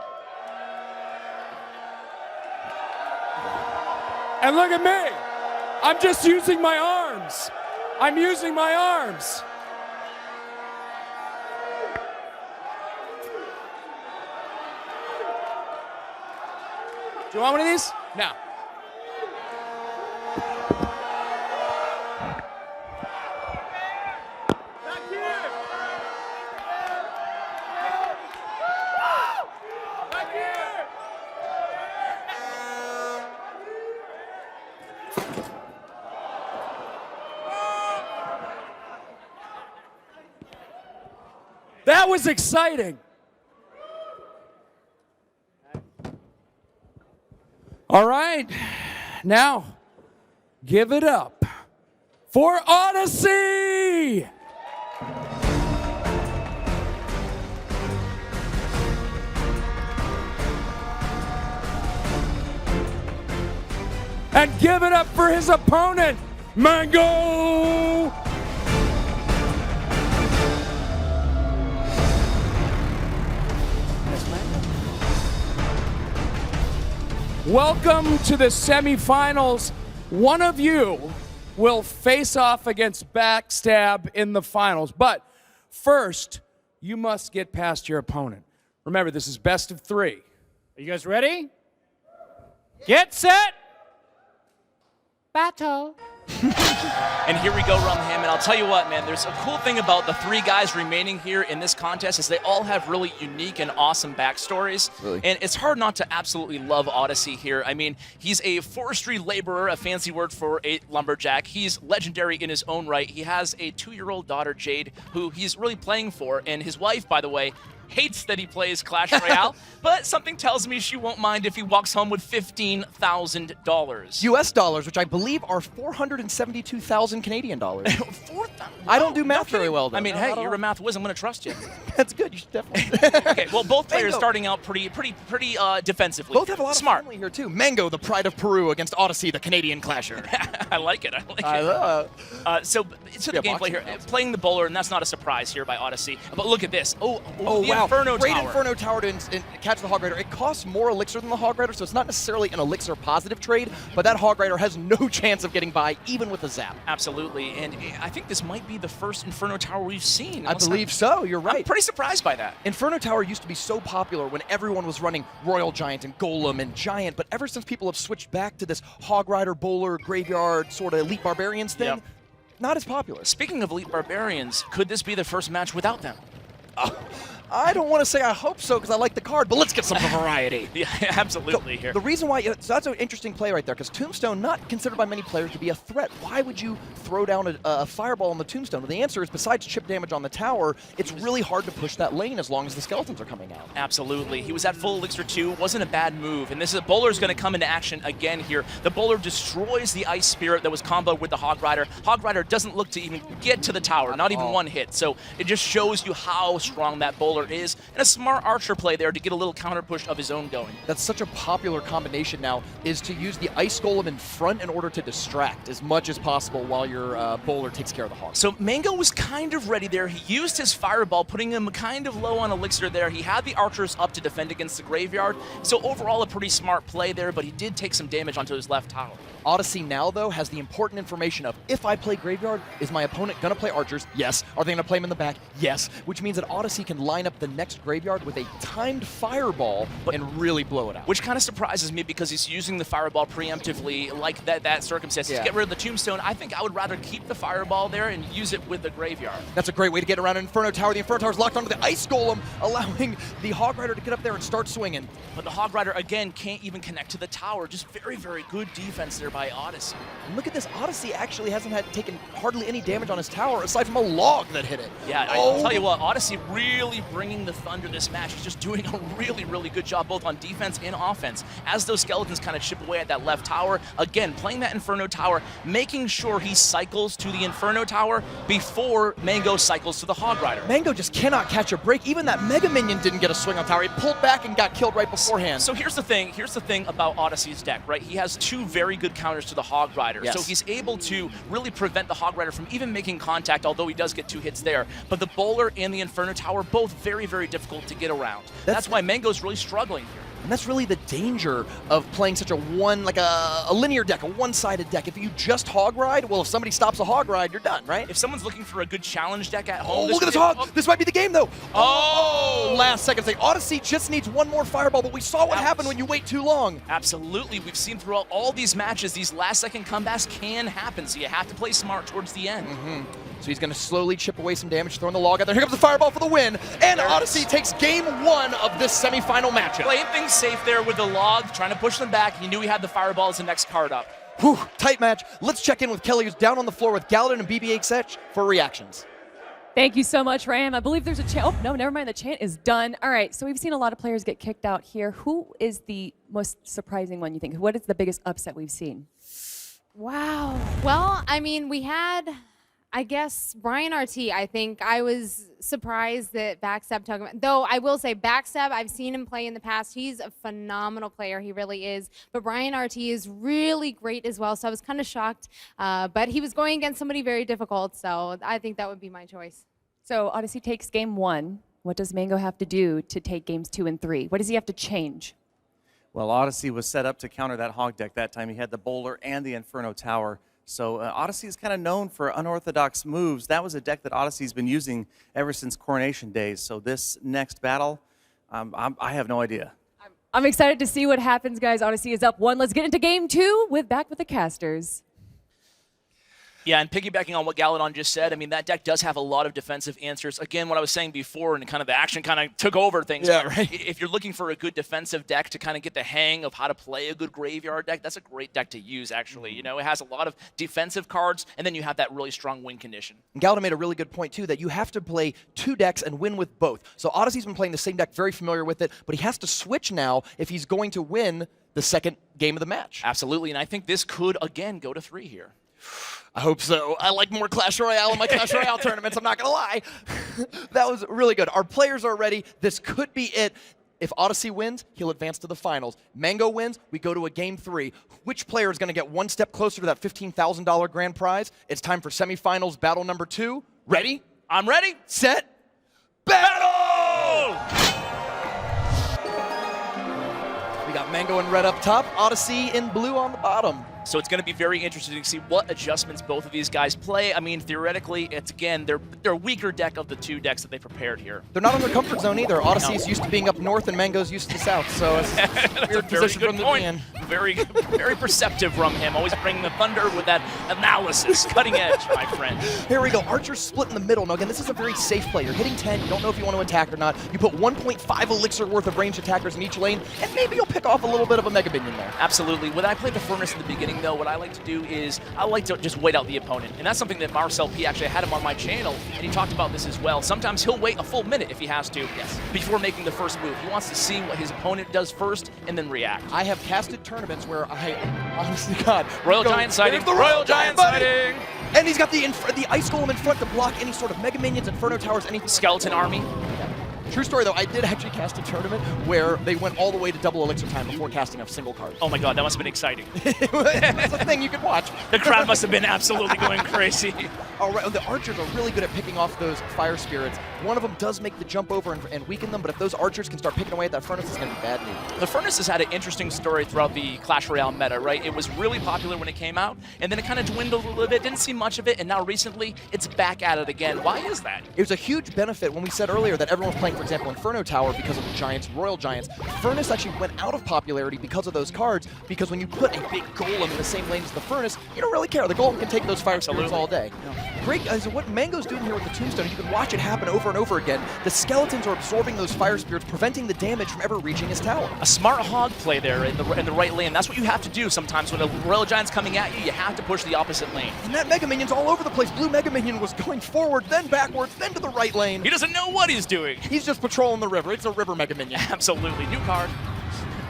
And look at me. I'm just using my arms. I'm using my arms. Do you want one of these? No. That was exciting. All right, now give it up for Odyssey. And give it up for his opponent, Mango. Welcome to the semifinals. One of you will face off against Backstab in the finals. But first, you must get past your opponent. Remember, this is best of 3. Are you guys ready? Get set. Battle. And here we go, Rumham, and I'll tell you what, man, there's a cool thing about the 3 guys remaining here in this contest is they all have really unique and awesome backstories. Really? And it's hard not to absolutely love Odyssey here. I mean, he's a forestry laborer, a fancy word for a lumberjack. He's legendary in his own right. He has a 2-year-old daughter, Jade, who he's really playing for, and his wife, by the way, hates that he plays Clash Royale, but something tells me she won't mind if he walks home with $15,000. US dollars, which I believe are 472,000 Canadian dollars. 4,000? I don't do math very well, though. I mean, hey, you're a math whiz. I'm going to trust you. That's good. You should definitely. Okay, well, both players starting out pretty defensively. Both have a lot Smart. of family here, too. Mango, the pride of Peru, against Odyssey, the Canadian clasher. I like it. I like I it. love So to the gameplay here, playing the bowler, and that's not a surprise here by Odyssey. But look at this. Oh, Oh, the wow. Inferno Great Tower. Inferno Tower to catch the Hog Rider. It costs more elixir than the Hog Rider, so it's not necessarily an elixir positive trade, but that Hog Rider has no chance of getting by, even with a zap. Absolutely, and I think this might be the first Inferno Tower we've seen. I believe so, you're right. I'm pretty surprised by that. Inferno Tower used to be so popular when everyone was running Royal Giant and Golem and Giant, but ever since people have switched back to this Hog Rider, Bowler, Graveyard, sort of Elite Barbarians thing, not as popular. Speaking of Elite Barbarians, could this be the first match without them? I don't want to say I hope so because I like the card, but let's get some variety. Yeah, absolutely. So, here. the reason why, so that's an interesting play right there, because Tombstone, not considered by many players to be a threat. Why would you throw down a fireball on the Tombstone? Well, the answer is, besides chip damage on the tower, it's really hard to push that lane as long as the skeletons are coming out. Absolutely. He was at full elixir 2. Wasn't a bad move. And this is a bowler's going to come into action again here. The bowler destroys the Ice Spirit that was comboed with the Hog Rider. Hog Rider doesn't look to even get to the tower, not even one hit. So it just shows you how strong that bowler is. And a smart archer play there to get a little counter push of his own going. That's such a popular combination now, is to use the Ice Golem in front in order to distract as much as possible while your bowler takes care of the Hog. So Mango was kind of ready there. He used his fireball, putting him kind of low on elixir there. He had the archers up to defend against the graveyard. So overall, a pretty smart play there, but he did take some damage onto his left tower. Odyssey now, though, has the important information of, if I play Graveyard, is my opponent going to play Archers? Yes. Are they going to play him in the back? Yes. Which means that Odyssey can line up the next Graveyard with a timed Fireball and really blow it out. Which kind of surprises me because he's using the Fireball preemptively like that circumstance. To get rid of the Tombstone, I think I would rather keep the Fireball there and use it with the Graveyard. That's a great way to get around an Inferno Tower. The Inferno Tower is locked onto the Ice Golem, allowing the Hog Rider to get up there and start swinging. But the Hog Rider, again, can't even connect to the tower. Just very, very good defense there by Odyssey. And look at this. Odyssey actually hasn't taken hardly any damage on his tower aside from a log that hit it. Yeah, I'll tell you what, Odyssey really bringing the thunder this match. He's just doing a really, really good job both on defense and offense. As those skeletons kind of chip away at that left tower, again, playing that Inferno Tower, making sure he cycles to the Inferno Tower before Mango cycles to the Hog Rider. Mango just cannot catch a break. Even that Mega Minion didn't get a swing on tower. He pulled back and got killed right beforehand. So here's the thing about Odyssey's deck, right? He has 2 very good counters to the Hog Rider. Yes. So he's able to really prevent the Hog Rider from even making contact, although he does get 2 hits there. But the Bowler and the Inferno Tower, both very, very difficult to get around. That's why Mango's really struggling here. And that's really the danger of playing such a linear deck, a one-sided deck. If you just hog ride, well, if somebody stops a hog ride, you're done, right? If someone's looking for a good challenge deck at Oh, home, look at this hog! Oh. This might be the game, though. Oh! Last second say Odyssey just needs one more fireball, but we saw what happened when you wait too long. Absolutely. We've seen throughout all these matches, these last-second comebacks can happen, so you have to play smart towards the end. So he's going to slowly chip away some damage, throwing the log out there. Here comes the fireball for the win, and Odyssey takes game 1 of this semifinal matchup. Playing things safe there with the log, trying to push them back. He knew he had the fireball as the next card up. Whew, tight match. Let's check in with Kelly, who's down on the floor with Galadin and BB8 for reactions. Thank you so much, Ram. I believe there's a chant. Oh, no, never mind. The chant is done. All right, so we've seen a lot of players get kicked out here. Who is the most surprising one, you think? What is the biggest upset we've seen? Wow. Well, I mean, we had, I guess, Brian RT. I think I was surprised that Backstab took him. Though I will say, Backstab, I've seen him play in the past. He's a phenomenal player. He really is. But Brian RT is really great as well. So I was kind of shocked. But he was going against somebody very difficult. So I think that would be my choice. So Odyssey takes game 1. What does Mango have to do to take games 2 and 3? What does he have to change? Well, Odyssey was set up to counter that hog deck that time. He had the Bowler and the Inferno Tower. So Odyssey is kind of known for unorthodox moves. That was a deck that Odyssey's been using ever since Coronation days. So this next battle, I have no idea. I'm excited to see what happens, guys. Odyssey is up 1. Let's get into game 2 back with the casters. Yeah, and piggybacking on what Galadon just said, I mean, that deck does have a lot of defensive answers. Again, what I was saying before, and kind of the action kind of took over things. Yeah, right. If you're looking for a good defensive deck to kind of get the hang of how to play a good graveyard deck, that's a great deck to use, actually. You know, it has a lot of defensive cards, and then you have that really strong win condition. And Galadon made a really good point, too, that you have to play 2 decks and win with both. So Odyssey's been playing the same deck, very familiar with it, but he has to switch now if he's going to win the second game of the match. Absolutely, and I think this could, again, go to 3 here. I hope so. I like more Clash Royale in my Clash Royale tournaments, I'm not going to lie. That was really good. Our players are ready. This could be it. If Odyssey wins, he'll advance to the finals. Mango wins, we go to a game 3. Which player is going to get one step closer to that $15,000 grand prize? It's time for semifinals battle number 2. Ready? I'm ready. Set. Battle! We got Mango in red up top, Odyssey in blue on the bottom. So it's going to be very interesting to see what adjustments both of these guys play. I mean, theoretically, it's, again, they're a weaker deck of the 2 decks that they prepared here. They're not in their comfort zone either. Odyssey's used to being up north and Mango's used to the south, so it's a weird position from the beginning. Very, very perceptive from him. Always bringing the thunder with that analysis. Cutting edge, my friend. Here we go. Archer's split in the middle. Now, again, this is a very safe play. You're hitting 10. You don't know if you want to attack or not. You put 1.5 elixir worth of ranged attackers in each lane, and maybe you'll pick off a little bit of a Mega Minion there. Absolutely. When I play the Furnace in the beginning, though, what I like to do is I like to just wait out the opponent. And that's something that Marcel P. actually had him on my channel, and he talked about this as well. Sometimes he'll wait a full minute if he has to before making the first move. He wants to see what his opponent does first and then react. I have casted tournaments where I, honestly, God. Royal Giant sighting. The Royal Giant sighting. And he's got the Ice Golem in front to block any sort of Mega Minions, Inferno Towers, anything. Skeleton Army. True story, though, I did actually cast a tournament where they went all the way to double elixir time before casting a single card. Oh my god, that must have been exciting. That's a thing you could watch. The crowd must have been absolutely going crazy. All right, the archers are really good at picking off those fire spirits. One of them does make the jump over and weaken them, but if those archers can start picking away at that furnace, it's going to be bad news. The furnace has had an interesting story throughout the Clash Royale meta, right? It was really popular when it came out, and then it kind of dwindled a little bit, didn't see much of it, and now recently, it's back at it again. Why is that? It was a huge benefit when we said earlier that everyone was playing, for example, Inferno Tower because of the Giants, Royal Giants. Furnace actually went out of popularity because of those cards, because when you put a big golem in the same lane as the Furnace, you don't really care. The golem can take those fire spirits all day. Great, so what Mango's doing here with the Tombstone, you can watch it happen over and over again. The skeletons are absorbing those fire spirits, preventing the damage from ever reaching his tower. A smart hog play there in the right lane. That's what you have to do sometimes. When a Royal Giant's coming at you, you have to push the opposite lane. And that Mega Minion's all over the place. Blue Mega Minion was going forward, then backwards, then to the right lane. He doesn't know what he's doing. He's just patrolling the river. It's a river Mega Minion. Absolutely. New card.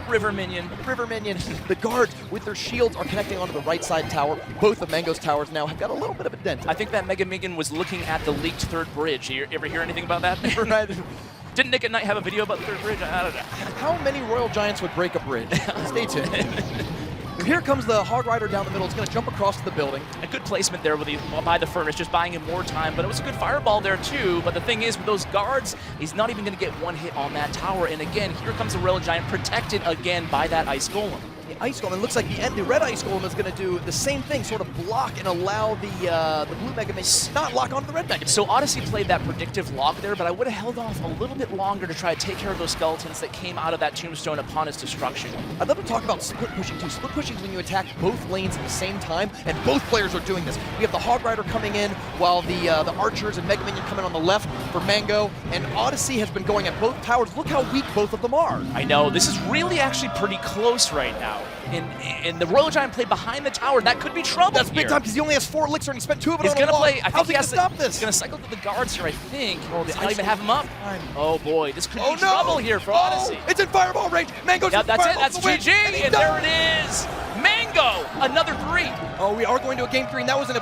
River Minion. River Minion. The guards with their shields are connecting onto the right side tower. Both of Mango's towers now have got a little bit of a dent. I think that Mega Minion was looking at the leaked third bridge. You ever hear anything about that? Right. Didn't Nick at Night have a video about the third bridge? I don't know. How many Royal Giants would break a bridge? Stay tuned. here comes the Hog Rider down the middle. It's going to jump across the building. A good placement there by the furnace, just buying him more time, but it was a good fireball there too. But the thing is, with those guards, he's not even going to get one hit on that tower. And again, here comes the Royal Giant, protected again by that Ice Golem. The Ice Golem, it looks like the Red Ice Golem is going to do the same thing, sort of block and allow the Blue Mega Man not lock onto the Red Mega Man. So Odyssey played that predictive lock there, but I would have held off a little bit longer to try to take care of those skeletons that came out of that tombstone upon his destruction. I'd love to talk about split pushing too. Split pushing is when you attack both lanes at the same time, and both players are doing this. We have the Hog Rider coming in, while the Archers and Mega Minion coming on the left for Mango, and Odyssey has been going at both towers. Look how weak both of them are. I know, this is really actually pretty close right now. And the Royal Giant played behind the tower. That could be trouble. That's big time because he only has 4 elixir and he spent 2 of it He's on gonna a wall. play. I think How's he gonna stop this? He's gonna cycle through the guards here, I think. Oh, Does not even have him up. Oh boy, this could be no. trouble here for Odyssey. It's in fireball range. Mango's Yeah, in that's it. fireball That's to win, GG, and there it is. Mango, another 3. Oh, we are going to a game 3, and that was a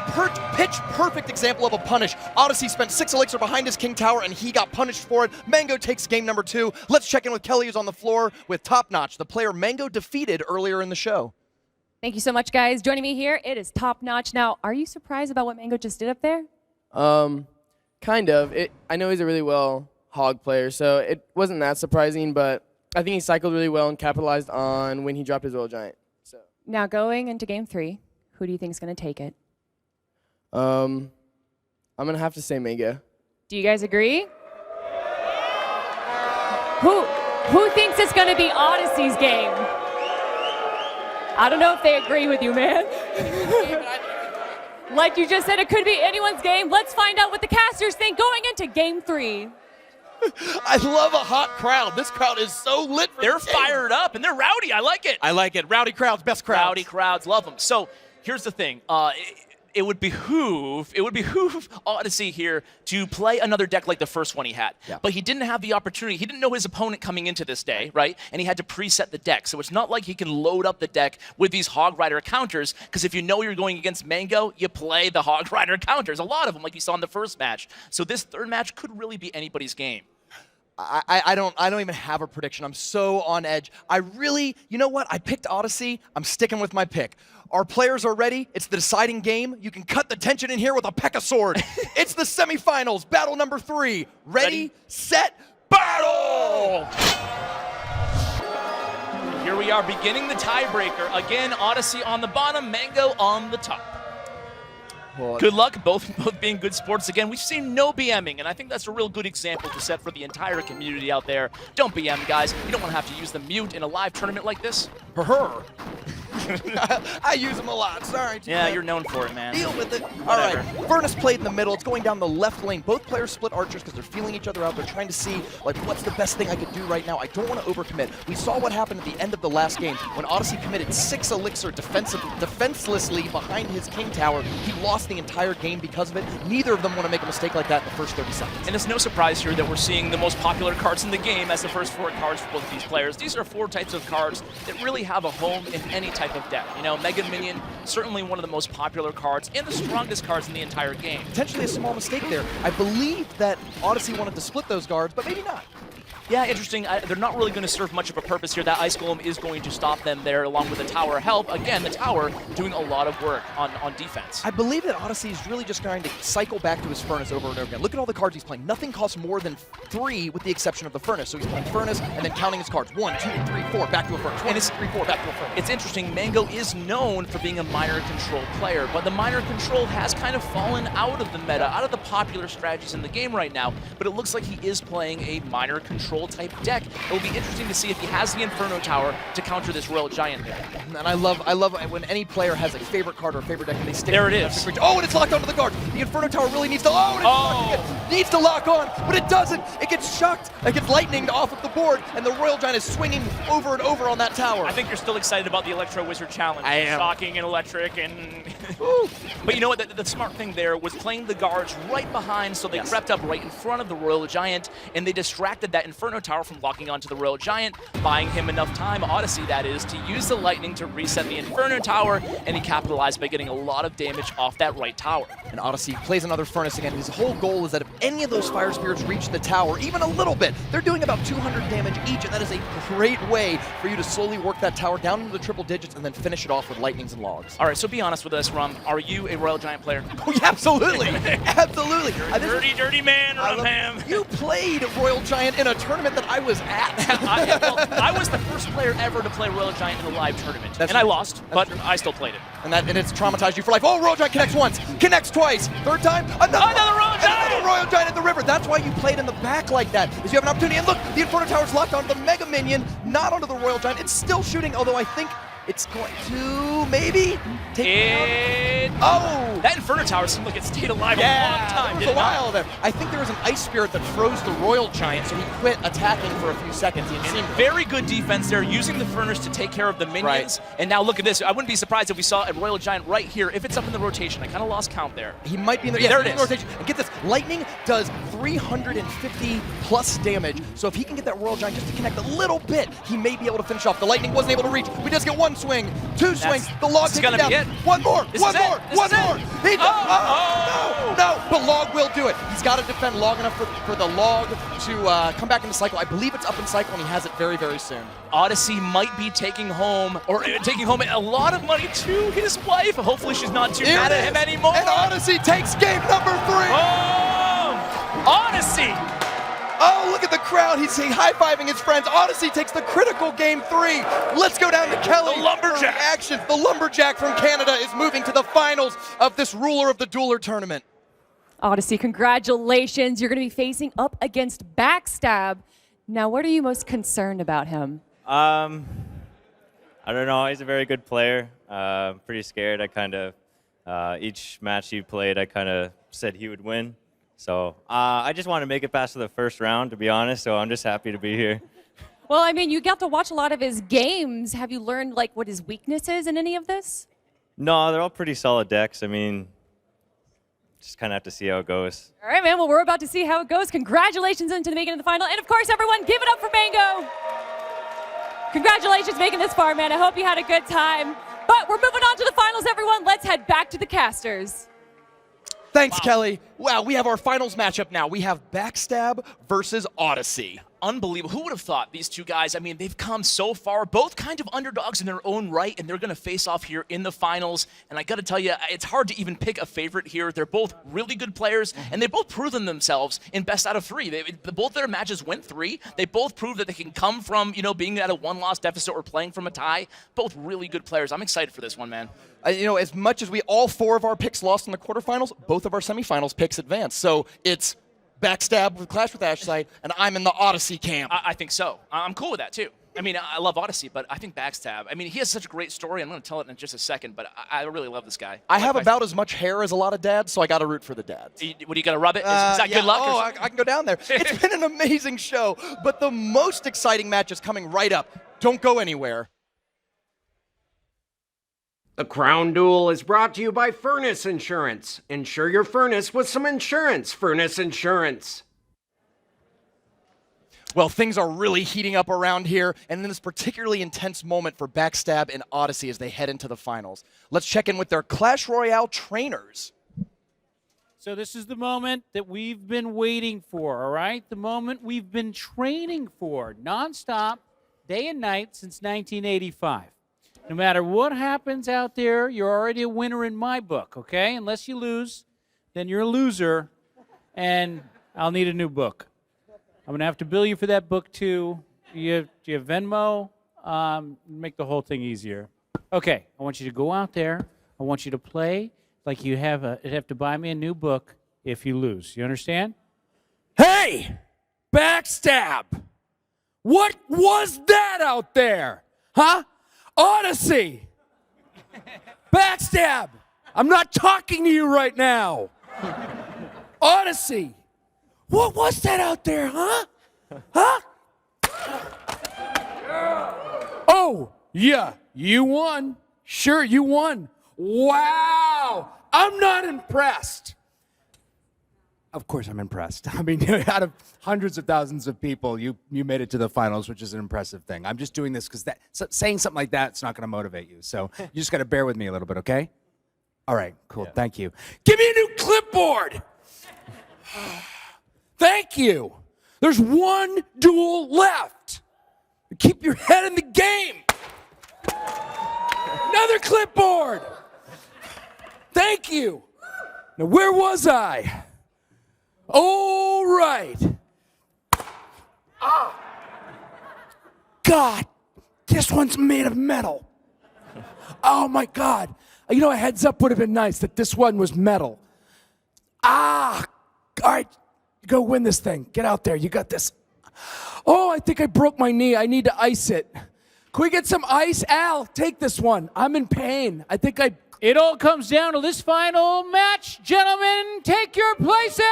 pitch-perfect example of a punish. Odyssey spent 6 elixir behind his King Tower, and he got punished for it. Mango takes game number 2. Let's check in with Kelly, who's on the floor with Topnotch, the player Mango defeated earlier in the show. Thank you so much, guys. Joining me here, it is Topnotch. Now, are you surprised about what Mango just did up there? Kind of. I know he's a really well hog player, so it wasn't that surprising, but I think he cycled really well and capitalized on when he dropped his Royal Giant. So. Now, going into game 3, who do you think is going to take it? I'm going to have to say Mango. Do you guys agree? Who thinks it's going to be Odyssey's game? I don't know if they agree with you, man. Like you just said, it could be anyone's game. Let's find out what the casters think going into game 3. I love a hot crowd. This crowd is so lit. They're fired up and they're rowdy. I like it. I like it. Rowdy crowds, best crowds. Rowdy crowds, love them. So here's the thing. It would behoove Odyssey here to play another deck like the first one he had. Yeah. But he didn't have the opportunity. He didn't know his opponent coming into this day, right? And he had to preset the deck. So it's not like he can load up the deck with these Hog Rider counters, because if you know you're going against Mango, you play the Hog Rider counters. A lot of them, like you saw in the first match. So this third match could really be anybody's game. I don't even have a prediction. I'm so on edge. You know what? I picked Odyssey. I'm sticking with my pick. Our players are ready. It's the deciding game. You can cut the tension in here with a P.E.K.K.A. sword. It's the semifinals, battle number 3. Ready, set, battle! Here we are beginning the tiebreaker. Again, Odyssey on the bottom, Mango on the top. Good luck, both being good sports. Again, we've seen no BMing, and I think that's a real good example to set for the entire community out there. Don't BM, guys. You don't want to have to use the mute in a live tournament like this. I use them a lot. Sorry. Yeah, you're known for it, man. Deal with it. Whatever. All right. Furnace played in the middle. It's going down the left lane. Both players split archers because they're feeling each other out. They're trying to see, like, what's the best thing I could do right now. I don't want to overcommit. We saw what happened at the end of the last game when Odyssey committed 6 elixir defenselessly behind his King Tower. He lost the entire game because of it. Neither of them want to make a mistake like that in the first 30 seconds. And it's no surprise here that we're seeing the most popular cards in the game as the first 4 cards for both of these players. These are 4 types of cards that really have a home in any type of deck. You know, Mega Minion, certainly one of the most popular cards and the strongest cards in the entire game. Potentially a small mistake there. I believe that Odyssey wanted to split those guards, but maybe not. Yeah, interesting. They're not really going to serve much of a purpose here. That Ice Golem is going to stop them there along with the tower help. Again, the tower doing a lot of work on defense. I believe that Odyssey is really just trying to cycle back to his Furnace over and over again. Look at all the cards he's playing. Nothing costs more than 3 with the exception of the Furnace. So he's playing Furnace and then counting his cards. 1, 2, 3, 4, back to a Furnace. 1, 2, 3, 4, back to a Furnace. It's interesting. Mango is known for being a minor control player, but the minor control has kind of fallen out of the meta, out of the popular strategies in the game right now. But it looks like he is playing a minor control type deck. It will be interesting to see if he has the Inferno Tower to counter this Royal Giant there. And I love when any player has a favorite card or a favorite deck and they stick there it is. Oh, and it's locked onto the guard. The Inferno Tower really needs to needs to lock on, but it doesn't. It gets shocked. It gets lightninged off of the board, and the Royal Giant is swinging over and over on that tower. I think you're still excited about the Electro Wizard challenge. I am. Shocking and electric and but you know what, the smart thing there was playing the guards right behind, so they crept up right in front of the Royal Giant and they distracted that Inferno Inferno Tower from locking onto the Royal Giant, buying him enough time, Odyssey that is, to use the lightning to reset the Inferno Tower, and he capitalized by getting a lot of damage off that right tower. And Odyssey plays another furnace again. His whole goal is that if any of those fire spirits reach the tower, even a little bit, they're doing about 200 damage each, and that is a great way for you to slowly work that tower down into the triple digits and then finish it off with lightnings and logs. All right, so be honest with us, Rum. Are you a Royal Giant player? Oh, yeah, absolutely. Absolutely. You're a dirty, dirty man, Rumham. You played Royal Giant in a tournament that I was at. I was the first player ever to play Royal Giant in a live tournament. I lost, but I still played it. And it's traumatized you for life. Oh, Royal Giant connects once, connects twice. Third time, another Royal Giant! Another Royal Giant at the river. That's why you played in the back like that, is you have an opportunity. And look, the Inferno Tower's locked onto the Mega Minion, not onto the Royal Giant. It's still shooting, although I think it's going to maybe take it. Oh! That Inferno Tower seemed like it stayed alive a long time. It was a while there. I think there was an Ice Spirit that froze the Royal Giant, so he quit attacking for a few seconds. It seemed very good defense there, using the furnace to take care of the minions. Right. And now look at this. I wouldn't be surprised if we saw a Royal Giant right here, if it's up in the rotation. I kind of lost count there. He might be in the, there it is. Rotation. And get this, Lightning does 350 plus damage, so if he can get that Royal Giant just to connect a little bit, he may be able to finish off. The Lightning wasn't able to reach. We just get one swing, two swings, the log takes it down. One more, one more. He no, but log will do it. He's got to defend long enough for the log to come back in the cycle. I believe it's up in cycle, and he has it very, very soon. Odyssey might be taking home a lot of money to his wife. Hopefully she's not too mad at him anymore. And Odyssey takes game number 3. Oh, Odyssey! Oh, look at the crowd. He's high-fiving his friends. Odyssey takes the critical game 3. Let's go down to Kelly. The Lumberjack. Action. The Lumberjack from Canada is moving to the finals of this Ruler of the Dueler tournament. Odyssey, congratulations. You're going to be facing up against Backstab. Now, what are you most concerned about him? I don't know. He's a very good player. Pretty scared. I kind of, each match he played, I kind of said he would win. So I just want to make it past to the first round, to be honest, so I'm just happy to be here. Well, I mean, you got to watch a lot of his games. Have you learned, like, what his weakness is in any of this? No, they're all pretty solid decks. I mean, just kind of have to see how it goes. All right, man. Well, we're about to see how it goes. Congratulations into making it to the final. And, of course, everyone, give it up for Mango. Congratulations making this far, man. I hope you had a good time. But we're moving on to the finals, everyone. Let's head back to the casters. Thanks, Kelly. Wow, we have our finals matchup now. We have Backstab versus Odyssey. Unbelievable. Who would have thought these two guys, I mean, they've come so far, both kind of underdogs in their own right, and they're going to face off here in the finals. And I got to tell you, it's hard to even pick a favorite here. They're both really good players, and they've both proven themselves in best out of 3. Both their matches went 3. They both proved that they can come from, being at a 1-loss deficit or playing from a tie. Both really good players. I'm excited for this one, man. As much as we all 4 of our picks lost in the quarterfinals, both of our semifinals picks advanced. So it's Backstab with Clash with Ashside, and I'm in the Odyssey camp. I think so. I'm cool with that, too. I mean, I love Odyssey, but I think Backstab, I mean, he has such a great story. I'm going to tell it in just a second, but I really love this guy. I have about as much hair as a lot of dads, so I got to root for the dads. What, are you going to rub it? Is that good luck? Oh, I can go down there. It's been an amazing show, but the most exciting match is coming right up. Don't go anywhere. The Crown Duel is brought to you by Furnace Insurance. Insure your furnace with some insurance. Furnace Insurance. Well, things are really heating up around here, and in this particularly intense moment for Backstab and Odyssey as they head into the finals. Let's check in with their Clash Royale trainers. So this is the moment that we've been waiting for, all right? The moment we've been training for, nonstop, day and night since 1985. No matter what happens out there, you're already a winner in my book, okay? Unless you lose, then you're a loser, and I'll need a new book. I'm going to have to bill you for that book, too. Do you have Venmo? Make the whole thing easier. Okay, I want you to go out there. I want you to play like you'd have to buy me a new book if you lose. You understand? Hey! Backstab! What was that out there? Huh? Odyssey! Backstab! I'm not talking to you right now! Odyssey! What was that out there, huh? Huh? Oh, yeah, you won. Sure, you won. Wow! I'm not impressed. Of course I'm impressed. I mean, out of hundreds of thousands of people, you made it to the finals, which is an impressive thing. I'm just doing this because saying something like that's not going to motivate you. So you just got to bear with me a little bit, okay? All right, cool. Yeah. Thank you. Give me a new clipboard. Thank you. There's one duel left. Keep your head in the game. Another clipboard. Thank you. Now, where was I? All right. God, this one's made of metal. Oh my God. You know, a heads up would have been nice that this one was metal. All right, go win this thing. Get out there, you got this. Oh, I think I broke my knee. I need to ice it. Can we get some ice? Al, take this one. I'm in pain. I think I... It all comes down to this final match. Gentlemen, take your places!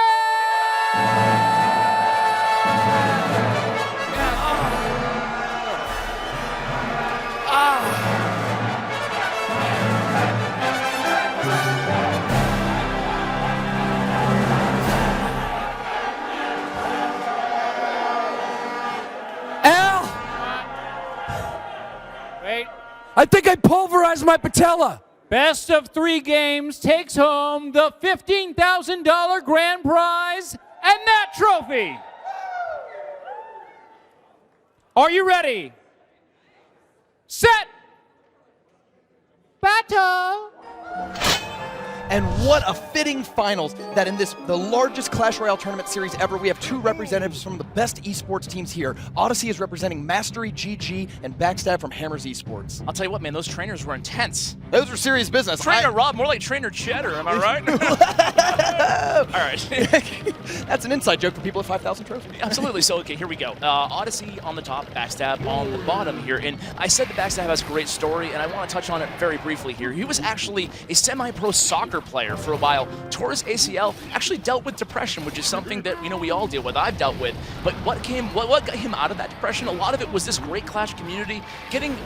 Al! Wait. I think I pulverized my patella. Best of 3 games takes home the $15,000 grand prize and that trophy. Are you ready? Set. Battle. And what a fitting finals that in the largest Clash Royale tournament series ever, we have 2 representatives from the best esports teams here. Odyssey is representing Mastery GG and Backstab from Hammers Esports. I'll tell you what, man, those trainers were intense. Those were serious business. Trainer Rob, more like Trainer Cheddar, am I right? All right. That's an inside joke for people at 5,000 trophies. Absolutely. So, okay, here we go. Odyssey on the top, Backstab on the bottom here. And I said that Backstab has a great story, and I want to touch on it very briefly here. He was actually a semi-pro soccer player for a while. Tore his ACL, actually dealt with depression, which is something that we all deal with. I've dealt with. But what got him out of that depression? A lot of it was this great Clash community,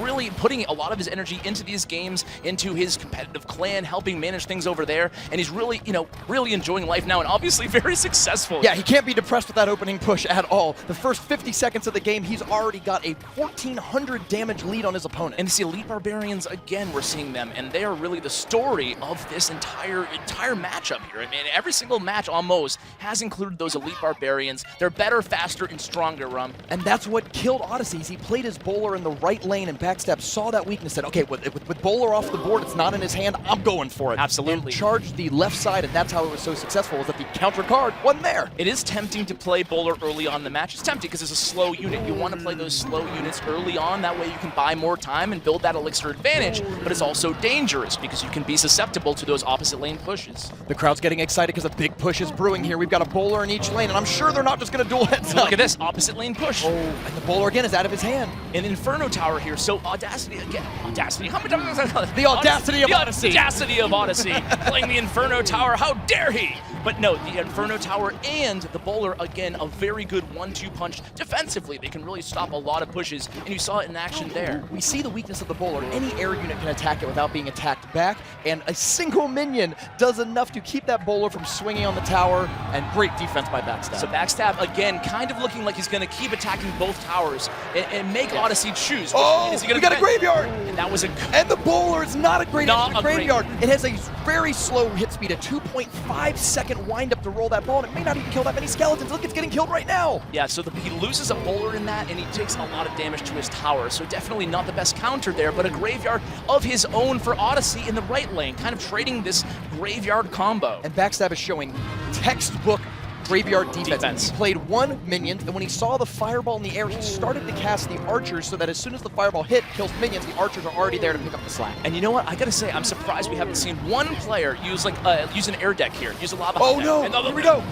really putting a lot of his energy into these games, into his competitive clan, helping manage things over there, and he's really, really enjoying life now, and obviously very successful. Yeah, he can't be depressed with that opening push at all. The first 50 seconds of the game, he's already got a 1,400 damage lead on his opponent. And to see Elite Barbarians again, we're seeing them, and they are really the story of this entire matchup here. I mean, every single match almost has included those Elite Barbarians. They're better, faster, and stronger, And that's what killed Odyssey. He played his bowler in the right lane, and Backstab saw that weakness, said, okay, with bowler off the board, it's not in his hand, I'm going for it. Absolutely. And charged the left side, and that's how it was so successful, was that the counter card wasn't there. It is tempting to play bowler early on in the match. It's tempting because it's a slow unit. You want to play those slow units early on, that way you can buy more time and build that elixir advantage, but it's also dangerous because you can be susceptible to those opposite lane pushes. The crowd's getting excited because a big push is brewing here. We've got a bowler in each lane, and I'm sure they're not just going to duel heads up. Look at this, opposite lane push. Oh, and the bowler again is out of his hand. An Inferno Tower here, so Audacity again. Audacity, how many times? The audacity of Odyssey. The audacity of Odyssey, playing the Inferno Tower, how dare he? But no, the Inferno Tower and the bowler, again, a very good 1-2 punch defensively. They can really stop a lot of pushes, and you saw it in action there. We see the weakness of the bowler. Any air unit can attack it without being attacked back, and a single minion does enough to keep that bowler from swinging on the tower, and great defense by Backstab. So Backstab, again, kind of looking like he's going to keep attacking both towers and make Odyssey choose. Oh, we got a graveyard! And that was And the bowler is not a great graveyard. It has a very slow hit speed, a 2.5 second wind up to roll that ball, and it may not even kill that many skeletons. Look, it's getting killed right now. Yeah, so he loses a bowler in that, and he takes a lot of damage to his tower. So definitely not the best counter there, but a graveyard of his own for Odyssey in the right lane, kind of trading this graveyard combo. And Backstab is showing textbook graveyard defense. He played 1 minion, and when he saw the fireball in the air, he started to cast the archers so that as soon as the fireball kills minions, the archers are already there to pick up the slack. And you know what? I gotta say, I'm surprised we haven't seen one player use use an air deck here, use a lava. Oh no! Here we go.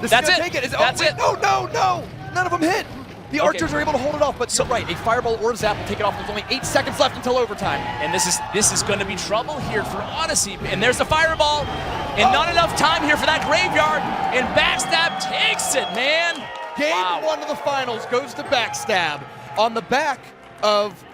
That's it. That's it. No! None of them hit. The archers are able to hold it off, but right, a fireball or zap will take it off. There's only 8 seconds left until overtime. And this is going to be trouble here for Odyssey. And there's the fireball, and not enough time here for that graveyard. And Backstab takes it, man. Game 1 of the finals goes to Backstab on the back of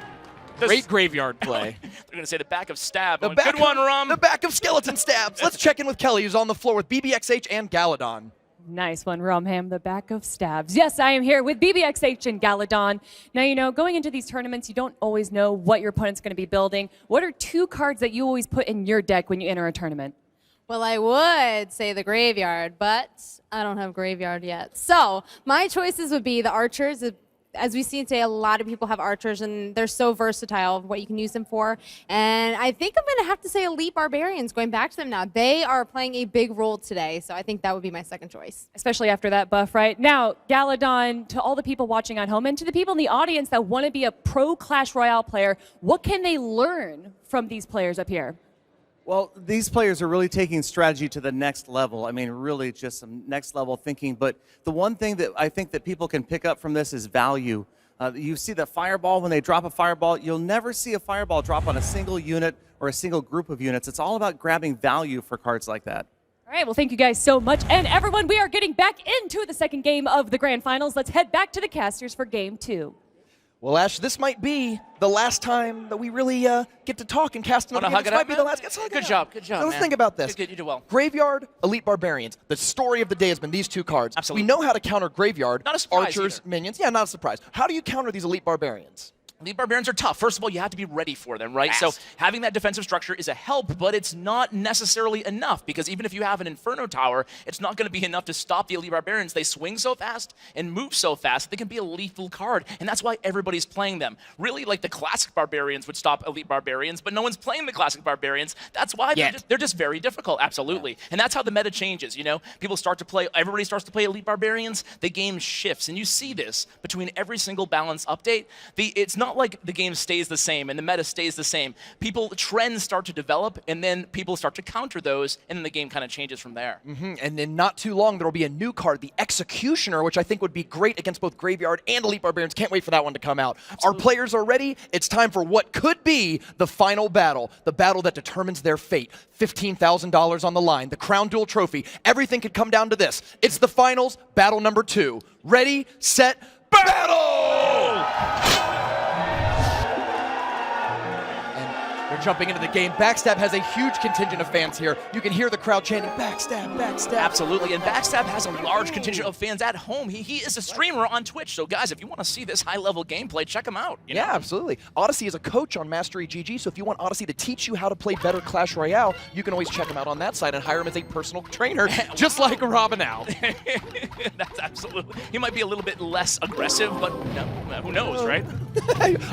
great graveyard play. They're going to say the back of Stab. The Good one, Rum. The back of Skeleton Stabs. Let's check in with Kelly, who's on the floor with BBXH and Galadon. Nice one, Rumham, the back of stabs. Yes, I am here with BBXH and Galadon. Now, you know, going into these tournaments, you don't always know what your opponent's going to be building. What are 2 cards that you always put in your deck when you enter a tournament? Well, I would say the Graveyard, but I don't have Graveyard yet. So my choices would be the Archers. As we've seen today, a lot of people have Archers, and they're so versatile of what you can use them for. And I think I'm going to have to say Elite Barbarians, going back to them now. They are playing a big role today, so I think that would be my second choice. Especially after that buff, right? Now, Galadon, to all the people watching at home and to the people in the audience that want to be a pro Clash Royale player, what can they learn from these players up here? Well, these players are really taking strategy to the next level. I mean, really just some next level thinking. But the one thing that I think that people can pick up from this is value. You see the fireball, when they drop a fireball, you'll never see a fireball drop on a single unit or a single group of units. It's all about grabbing value for cards like that. All right, well, thank you guys so much. And everyone, we are getting back into the second game of the Grand Finals. Let's head back to the casters for Game 2. Well, Ash, this might be the last time that we really get to talk and cast another game. Hug This it might up, be man? the last. Good job, good job, So let's man. think about this. Good, you did well. Graveyard, Elite Barbarians. The story of the day has been these 2 cards. Absolutely. We know how to counter Graveyard. Not a surprise Archers, either. minions. Yeah, not a surprise. How do you counter these Elite Barbarians? Elite Barbarians are tough. First of all, you have to be ready for them, right? Fast. So having that defensive structure is a help, but it's not necessarily enough, because even if you have an Inferno Tower, it's not going to be enough to stop the Elite Barbarians. They swing so fast and move so fast that they can be a lethal card, and that's why everybody's playing them. Really, like the Classic Barbarians would stop Elite Barbarians, but no one's playing the Classic Barbarians. That's why they're just very difficult, absolutely. And that's how the meta changes, you know? People start to play, everybody starts to play Elite Barbarians, the game shifts, and you see this between every single balance update. It's not like the game stays the same and the meta stays the same. Trends start to develop, and then people start to counter those, and then the game kind of changes from there. And in not too long, there will be a new card, the Executioner, which I think would be great against both Graveyard and Elite Barbarians. Can't wait for that one to come out. Our players are ready. It's time for what could be the final battle, the battle that determines their fate. $15,000 on the line, the Crown Duel Trophy. Everything could come down to this. It's the finals, battle number 2. Ready, set, battle! They're jumping into the game. Backstab has a huge contingent of fans here. You can hear the crowd chanting, Backstab, Backstab. Absolutely, and Backstab has a large contingent of fans at home. He is a streamer on Twitch, so guys, if you want to see this high-level gameplay, check him out. You know? Yeah, absolutely. Odyssey is a coach on Mastery GG, so if you want Odyssey to teach you how to play better Clash Royale, you can always check him out on that side and hire him as a personal trainer, just like Robinau. That's absolutely. He might be a little bit less aggressive, but no, who knows, right?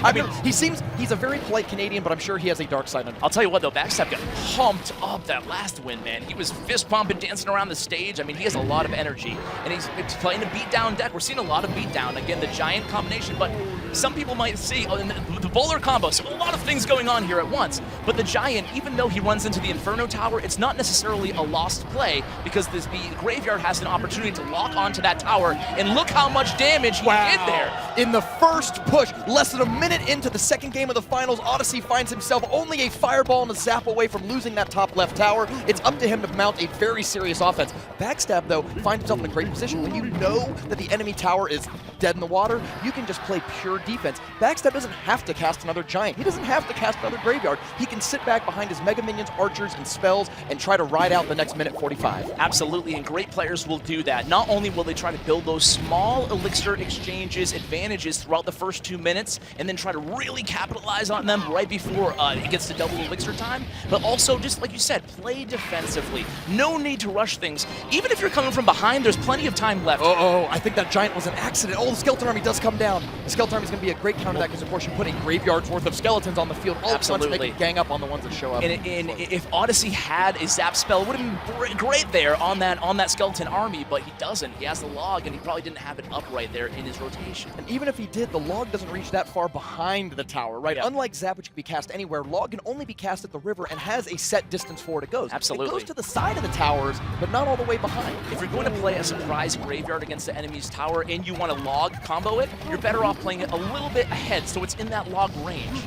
I mean, he's a very polite Canadian, but I'm sure he has a dark side on him. I'll tell you what, though, Backstab got pumped up that last win, man. He was fist pumping, dancing around the stage. I mean, he has a lot of energy, and he's playing a beatdown deck. We're seeing a lot of beatdown. Again, the giant combination, but some people might see the bowler combo. So a lot of things going on here at once. But the giant, even though he runs into the Inferno Tower, it's not necessarily a lost play, because the Graveyard has an opportunity to lock onto that tower, and look how much damage he did there. In the first push, less than a minute into the second game of the finals, Odyssey finds himself only a fireball and a zap away from losing that top left tower. It's up to him to mount a very serious offense. Backstab, though, finds himself in a great position. When you know that the enemy tower is dead in the water, you can just play pure defense. Backstab doesn't have to cast another giant. He doesn't have to cast another Graveyard. He can sit back behind his Mega Minions, Archers, and spells and try to ride out the next minute 45. Absolutely, and great players will do that. Not only will they try to build those small elixir exchanges, advantages throughout the first 2 minutes, and then try to really capitalize on them right before it gets to double elixir time, but also, just like you said, play defensively. No need to rush things. Even if you're coming from behind, there's plenty of time left. Oh, I think that giant was an accident. Oh, the Skeleton Army does come down. The Skeleton Army is going to be a great counter to that, because, of course, you put a Graveyard's worth of skeletons on the field all at once, they can gang up on the ones that show up. And if Odyssey had a zap spell, it would have been great there on that Skeleton Army, but he doesn't. He has the log, and he probably didn't have it up right there in his rotation. And even if he did, the log doesn't reach that far behind the tower, right? Yeah. Unlike Zap, which can be cast anywhere, log can only be cast at the river and has a set distance for it goes. Absolutely. It goes to the side of the towers, but not all the way behind. If you're going to play a surprise Graveyard against the enemy's tower and you want to log combo it, you're better off playing it a little bit ahead, so it's in that log range.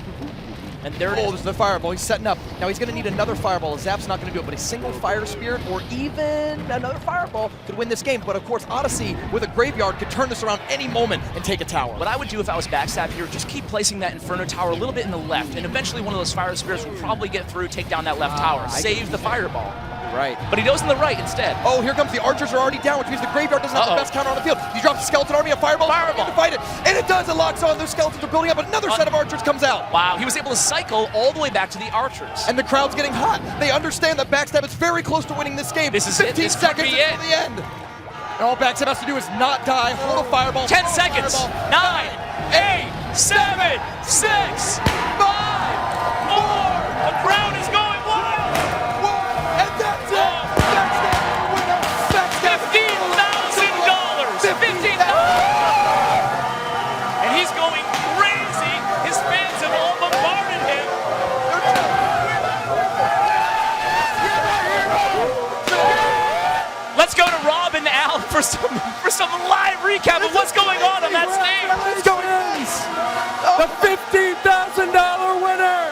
And there it is. Oh, there's the fireball. He's setting up. Now he's going to need another fireball. Zap's not going to do it, but a single Fire Spirit or even another fireball could win this game. But of course, Odyssey with a Graveyard could turn this around any moment and take a tower. What I would do if I was Backstab here, just keep placing that Inferno Tower a little bit in the left, and eventually one of those Fire Spirits will probably get through, take down that left tower, save the fireball. right. But he goes in the right instead. Oh, here comes the archers are already down, which means the graveyard doesn't have the best counter on the field. He drops the skeleton army, a fireball to fight it. And it does, it locks on. Those skeletons are building up. Another set of archers comes out. Wow, he was able to cycle all the way back to the archers. And the crowd's getting hot. They understand that Backstab is very close to winning this game. This is 15 This could seconds be until the end. And all Backstab has to do is not die, hold a fireball. 10 seconds. 9, 8, 7, 6, 5, 4. The crowd is going wild. And that's it. Backstab winner. Backstab $15,000. And he's going crazy. His fans have all bombarded him. Let's go to Rob and Al for some live recap of what's going on that stage. The $15,000 winner.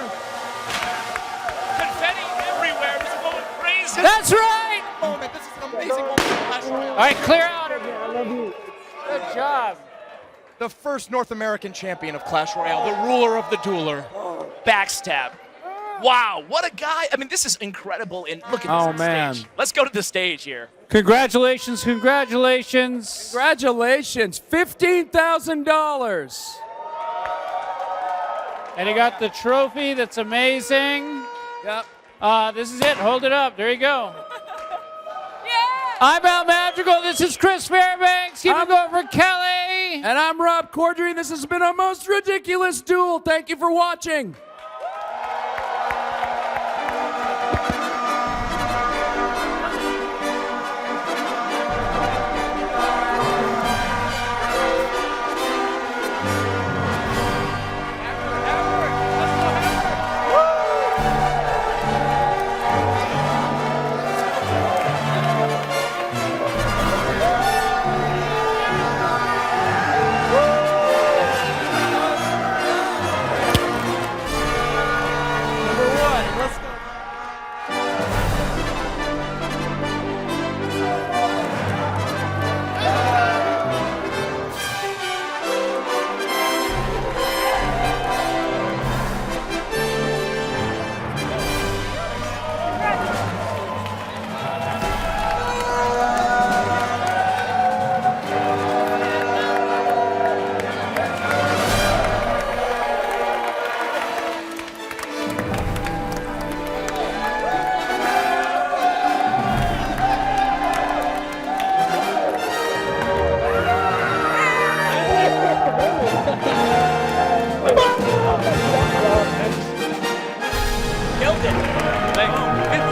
Confetti everywhere. This is going crazy. That's right. Moment. This is an amazing moment for Clash Royale. All right, clear out. Good job. The first North American champion of Clash Royale, the ruler of the dueler. Backstab. Wow, what a guy. I mean, this is incredible. And look at this Oh, man. stage. Let's go to the stage here. Congratulations, congratulations. Congratulations, $15,000. And he got the trophy. That's amazing. Yep. This is it. Hold it up. There you go. I'm Al Madrigal. This is Chris Fairbanks. Keep it going for Kelly. And I'm Rob Corddry. This has been a most ridiculous duel. Thank you for watching.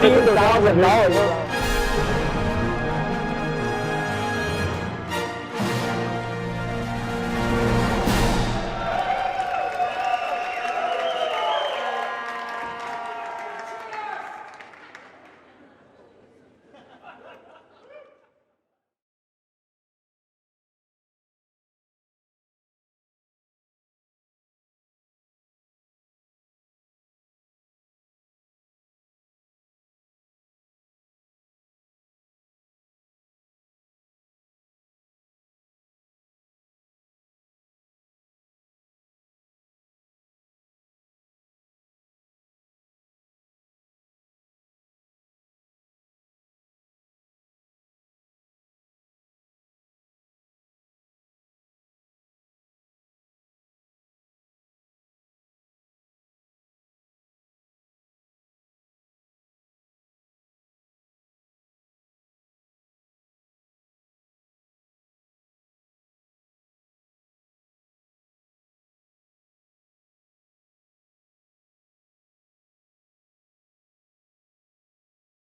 $15,000.